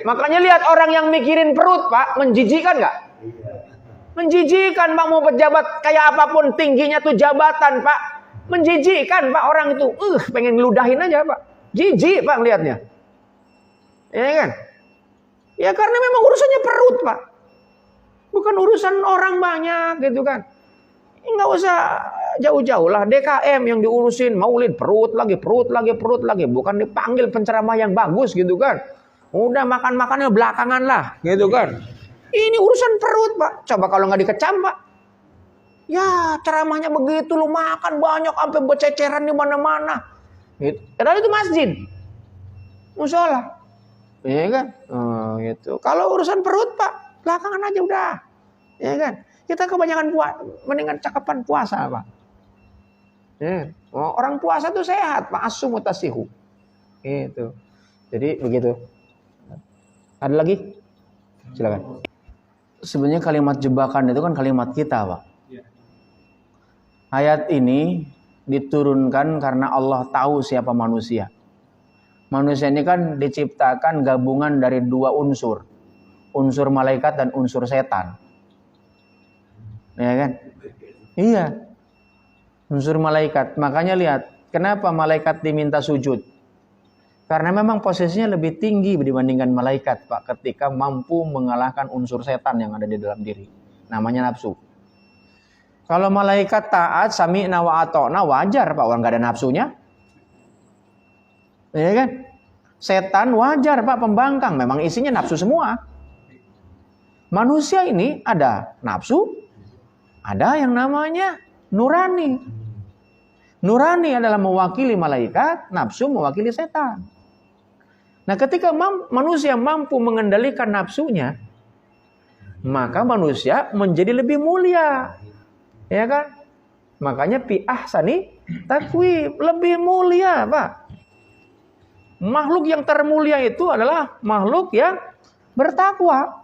Makanya lihat orang yang mikirin perut Pak, menjijikan nggak? Menjijikan Pak, mau pejabat kayak apapun tingginya tuh jabatan Pak. Menjijikan Pak orang itu. Pengen ngeludahin aja Pak. Jijik Pak lihatnya. Ya kan? Ya karena memang urusannya perut Pak. Bukan urusan orang banyak gitu kan. Nggak usah jauh-jauh lah. DKM yang diurusin maulid perut lagi. Bukan dipanggil penceramah yang bagus gitu kan. Udah makan-makannya belakangan lah gitu kan. Ini urusan perut Pak. Coba kalau nggak dikecam Pak. Ya ceramahnya begitu, lu makan banyak sampai bececeran di mana-mana. Gitu. Padahal itu masjid, musola, ya kan? Gitu. Kalau urusan perut Pak, belakangan aja udah, ya kan? Kita kebanyakan mendingan cakapan puasa Pak. Ya. Orang puasa tuh sehat, Pak. Asu mutasihu. Gitu. Jadi begitu. Ada lagi? Silakan. Sebenarnya kalimat jebakan itu kan kalimat kita Pak. Ayat ini diturunkan karena Allah tahu siapa manusia. Manusia ini kan diciptakan gabungan dari dua unsur. Unsur malaikat dan unsur setan. Ya kan? Iya. Unsur malaikat. Makanya lihat, kenapa malaikat diminta sujud? Karena memang posisinya lebih tinggi dibandingkan malaikat, Pak, ketika mampu mengalahkan unsur setan yang ada di dalam diri. Namanya nafsu. Kalau malaikat taat, sami'na wa ata'na, wajar Pak, orang gak ada nafsunya. Ya kan? Setan wajar Pak, pembangkang, memang isinya nafsu semua. Manusia ini ada nafsu, ada yang namanya nurani. Nurani adalah mewakili malaikat, nafsu mewakili setan. Nah ketika manusia mampu mengendalikan nafsunya, maka manusia menjadi lebih mulia. Ya kan? Makanya fi ahsani taqwim, lebih mulia Pak. Makhluk yang termulia itu adalah makhluk yang bertakwa.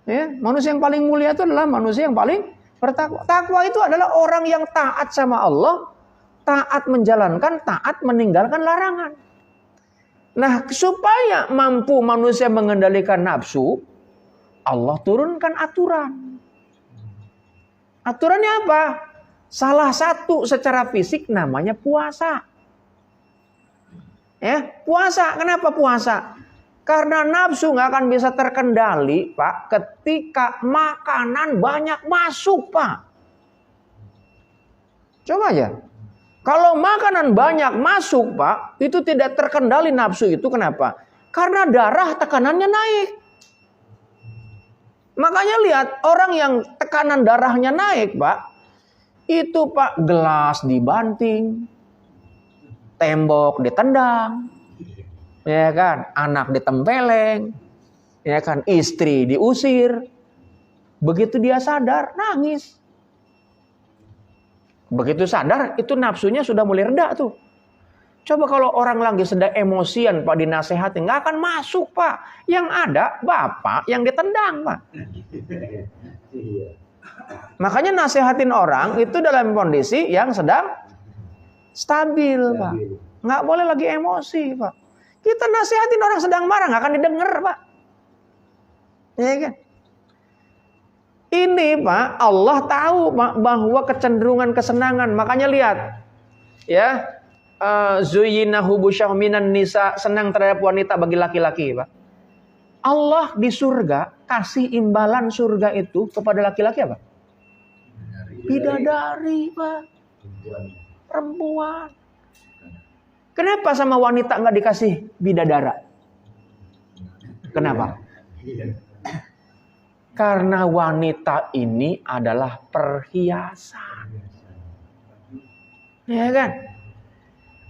Ya, manusia yang paling mulia itu adalah manusia yang paling bertakwa. Takwa itu adalah orang yang taat sama Allah, taat menjalankan, taat meninggalkan larangan. Nah, supaya mampu manusia mengendalikan nafsu, Allah turunkan aturan. Aturannya apa? Salah satu secara fisik namanya puasa. Ya, puasa. Kenapa puasa? Karena nafsu nggak akan bisa terkendali, Pak, ketika makanan banyak masuk, Pak. Coba aja. Kalau makanan banyak masuk, Pak, itu tidak terkendali nafsu itu. Kenapa? Karena darah tekanannya naik. Makanya lihat, orang yang tekanan darahnya naik, Pak, itu Pak, gelas dibanting, tembok ditendang, ya kan, anak ditempeleng, ya kan, istri diusir. Begitu dia sadar, nangis. Begitu sadar, itu nafsunya sudah mulai reda tuh. Coba kalau orang lagi sedang emosian Pak dinasehati, nggak akan masuk Pak. Yang ada Bapak yang ditendang Pak. Makanya nasehatin orang itu dalam kondisi yang sedang stabil Pak. Nggak boleh lagi emosi Pak. Kita nasehatin orang sedang marah, nggak akan didengar Pak. Ya kan? Ini Pak, Allah tahu Pak, bahwa kecenderungan kesenangan. Makanya lihat, ya, zuyyina hubusyah minan nisa, senang terhadap wanita bagi laki-laki Pak. Allah di surga kasih imbalan surga itu kepada laki-laki apa? Bidadari Pak. Perempuan. Kenapa sama wanita nggak dikasih bidadara? Kenapa? Karena wanita ini adalah perhiasan. Ya kan?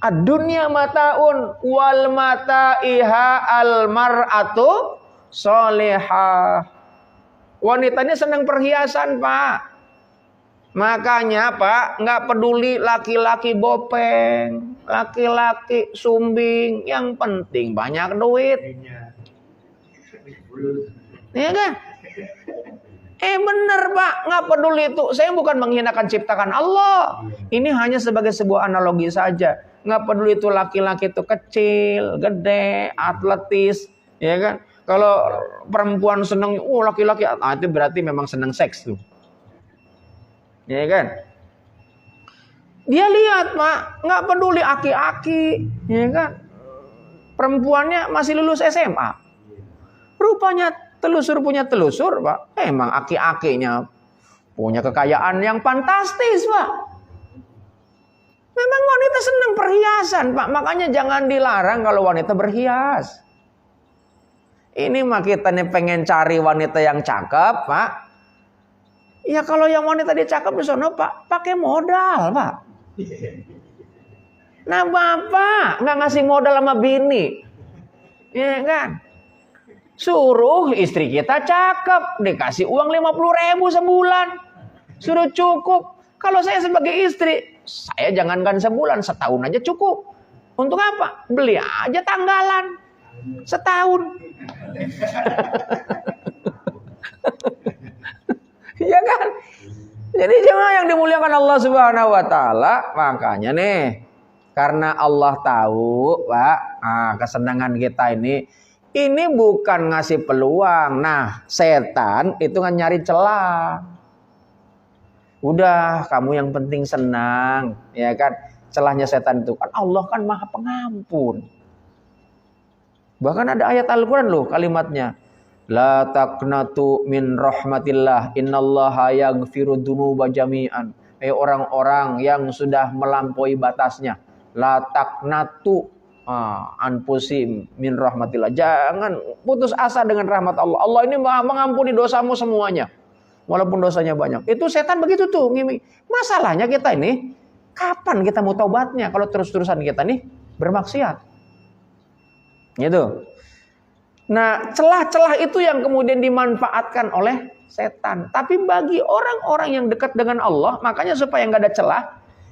Ad-dunya mataun wal mataiha al mar'atu solehah. Wanita ini senang perhiasan Pak. Makanya Pak, nggak peduli laki-laki bopeng, laki-laki sumbing, yang penting banyak duit. Ya kan? Bener Pak, nggak peduli itu. Saya bukan menghinakan ciptakan Allah. Ini hanya sebagai sebuah analogi saja. Nggak peduli itu laki-laki itu kecil, gede, atletis, ya kan? Kalau perempuan senang, laki-laki, itu berarti memang senang seks tuh. Ya kan? Dia lihat Pak, nggak peduli aki-aki, ya kan? Perempuannya masih lulus SMA. Rupanya telusur punya telusur Pak. Emang aki-akinya punya kekayaan yang fantastis Pak. Memang wanita senang perhiasan Pak. Makanya jangan dilarang kalau wanita berhias. Ini mah kita nih pengen cari wanita yang cakep Pak. Ya kalau yang wanita dia cakep di sana Pak, pakai modal Pak. Nah Bapak nggak ngasih modal sama bini, ya kan? Suruh istri kita cakep, dikasih uang 50.000 sebulan, suruh cukup. Kalau saya sebagai istri, saya jangankan sebulan, setahun aja cukup. Untuk apa? Beli aja tanggalan setahun. Ya kan? Jadi jemaah yang dimuliakan Allah Subhanahu wa taala, makanya nih, karena Allah tahu, Pak, kesenangan kita ini bukan ngasih peluang. Nah, setan itu kan nyari celah. Udah, kamu yang penting senang, ya kan? Celahnya setan itu kan Allah kan Maha Pengampun. Bahkan ada ayat Al-Qur'an loh kalimatnya. La taqnatu min rahmatillah, innallaha yaghfiru dzunuba jami'an. Orang-orang yang sudah melampaui batasnya, la taqnatu anfusim min rahmatillah. Jangan putus asa dengan rahmat Allah. Allah ini mengampuni dosamu semuanya, walaupun dosanya banyak. Itu setan begitu tuh. Masalahnya kita ini, kapan kita mau taubatnya kalau terus-terusan kita nih bermaksiat? Gitu. Nah, celah-celah itu yang kemudian dimanfaatkan oleh setan. Tapi bagi orang-orang yang dekat dengan Allah, makanya supaya nggak ada celah,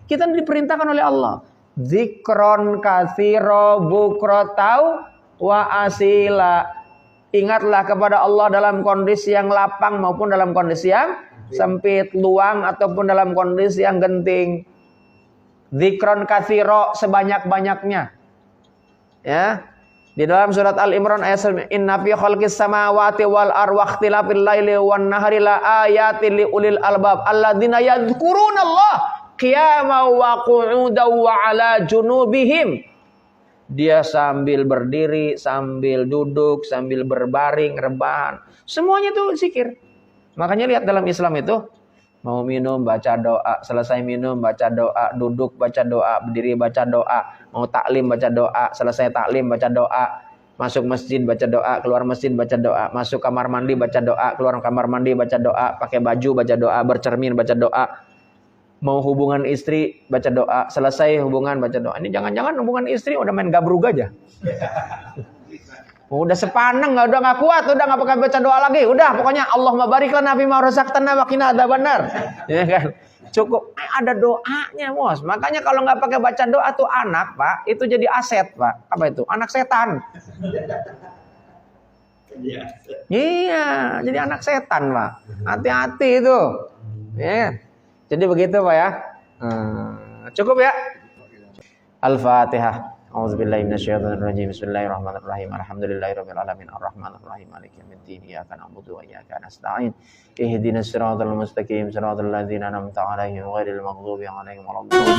kita diperintahkan oleh Allah. Zikron katsiro bukrotau wa asila. Ingatlah kepada Allah dalam kondisi yang lapang maupun dalam kondisi yang sempit, luang ataupun dalam kondisi yang genting. Zikron katsiro sebanyak-banyaknya. Ya. Di dalam surat Al-Imran ayat 9, inna fi khalqis samawati wal ardi wa ikhtilafil laili wan nahari la ayatin liulil albab alladzina yadhkuruna qiyaman wa qu'udan wa ala junubihim. Dia sambil berdiri, sambil duduk, sambil berbaring, rebahan, semuanya itu zikir. Makanya lihat dalam Islam itu, mau minum baca doa, selesai minum baca doa, duduk baca doa, berdiri baca doa, mau taklim baca doa, selesai taklim baca doa, masuk masjid baca doa, keluar masjid baca doa, masuk kamar mandi baca doa, keluar kamar mandi baca doa, pakai baju baca doa, bercermin baca doa, mau hubungan istri baca doa, selesai hubungan baca doa. Ini jangan-jangan hubungan istri udah main gabrug aja. Udah sepaneng, udah nggak kuat, udah nggak pakai baca doa lagi. Udah pokoknya Allahumma barik lana fima razaqtana wa qina adzabannar. Ya kan? Cukup ada doanya, Bos. Makanya kalau nggak pakai baca doa tuh anak, Pak, itu jadi aset, Pak. Apa itu? Anak setan. Iya, jadi anak setan, Pak. Hati-hati itu. Ya. Jadi begitu, Pak ya. Cukup ya. Al-Fatihah. A'udzubillahi minasyaitonirrajim. Bismillahirrahmanirrahim. Alhamdulillahirabbil alamin arrahmanir rahim maliki yaumiddin. Iyyaka na'budu wa iyyaka nasta'in. Ihdinas siratal mustaqim. Siratal ladzina an'amta 'alaihim ghairil maghdubi 'alaihim waladdallin.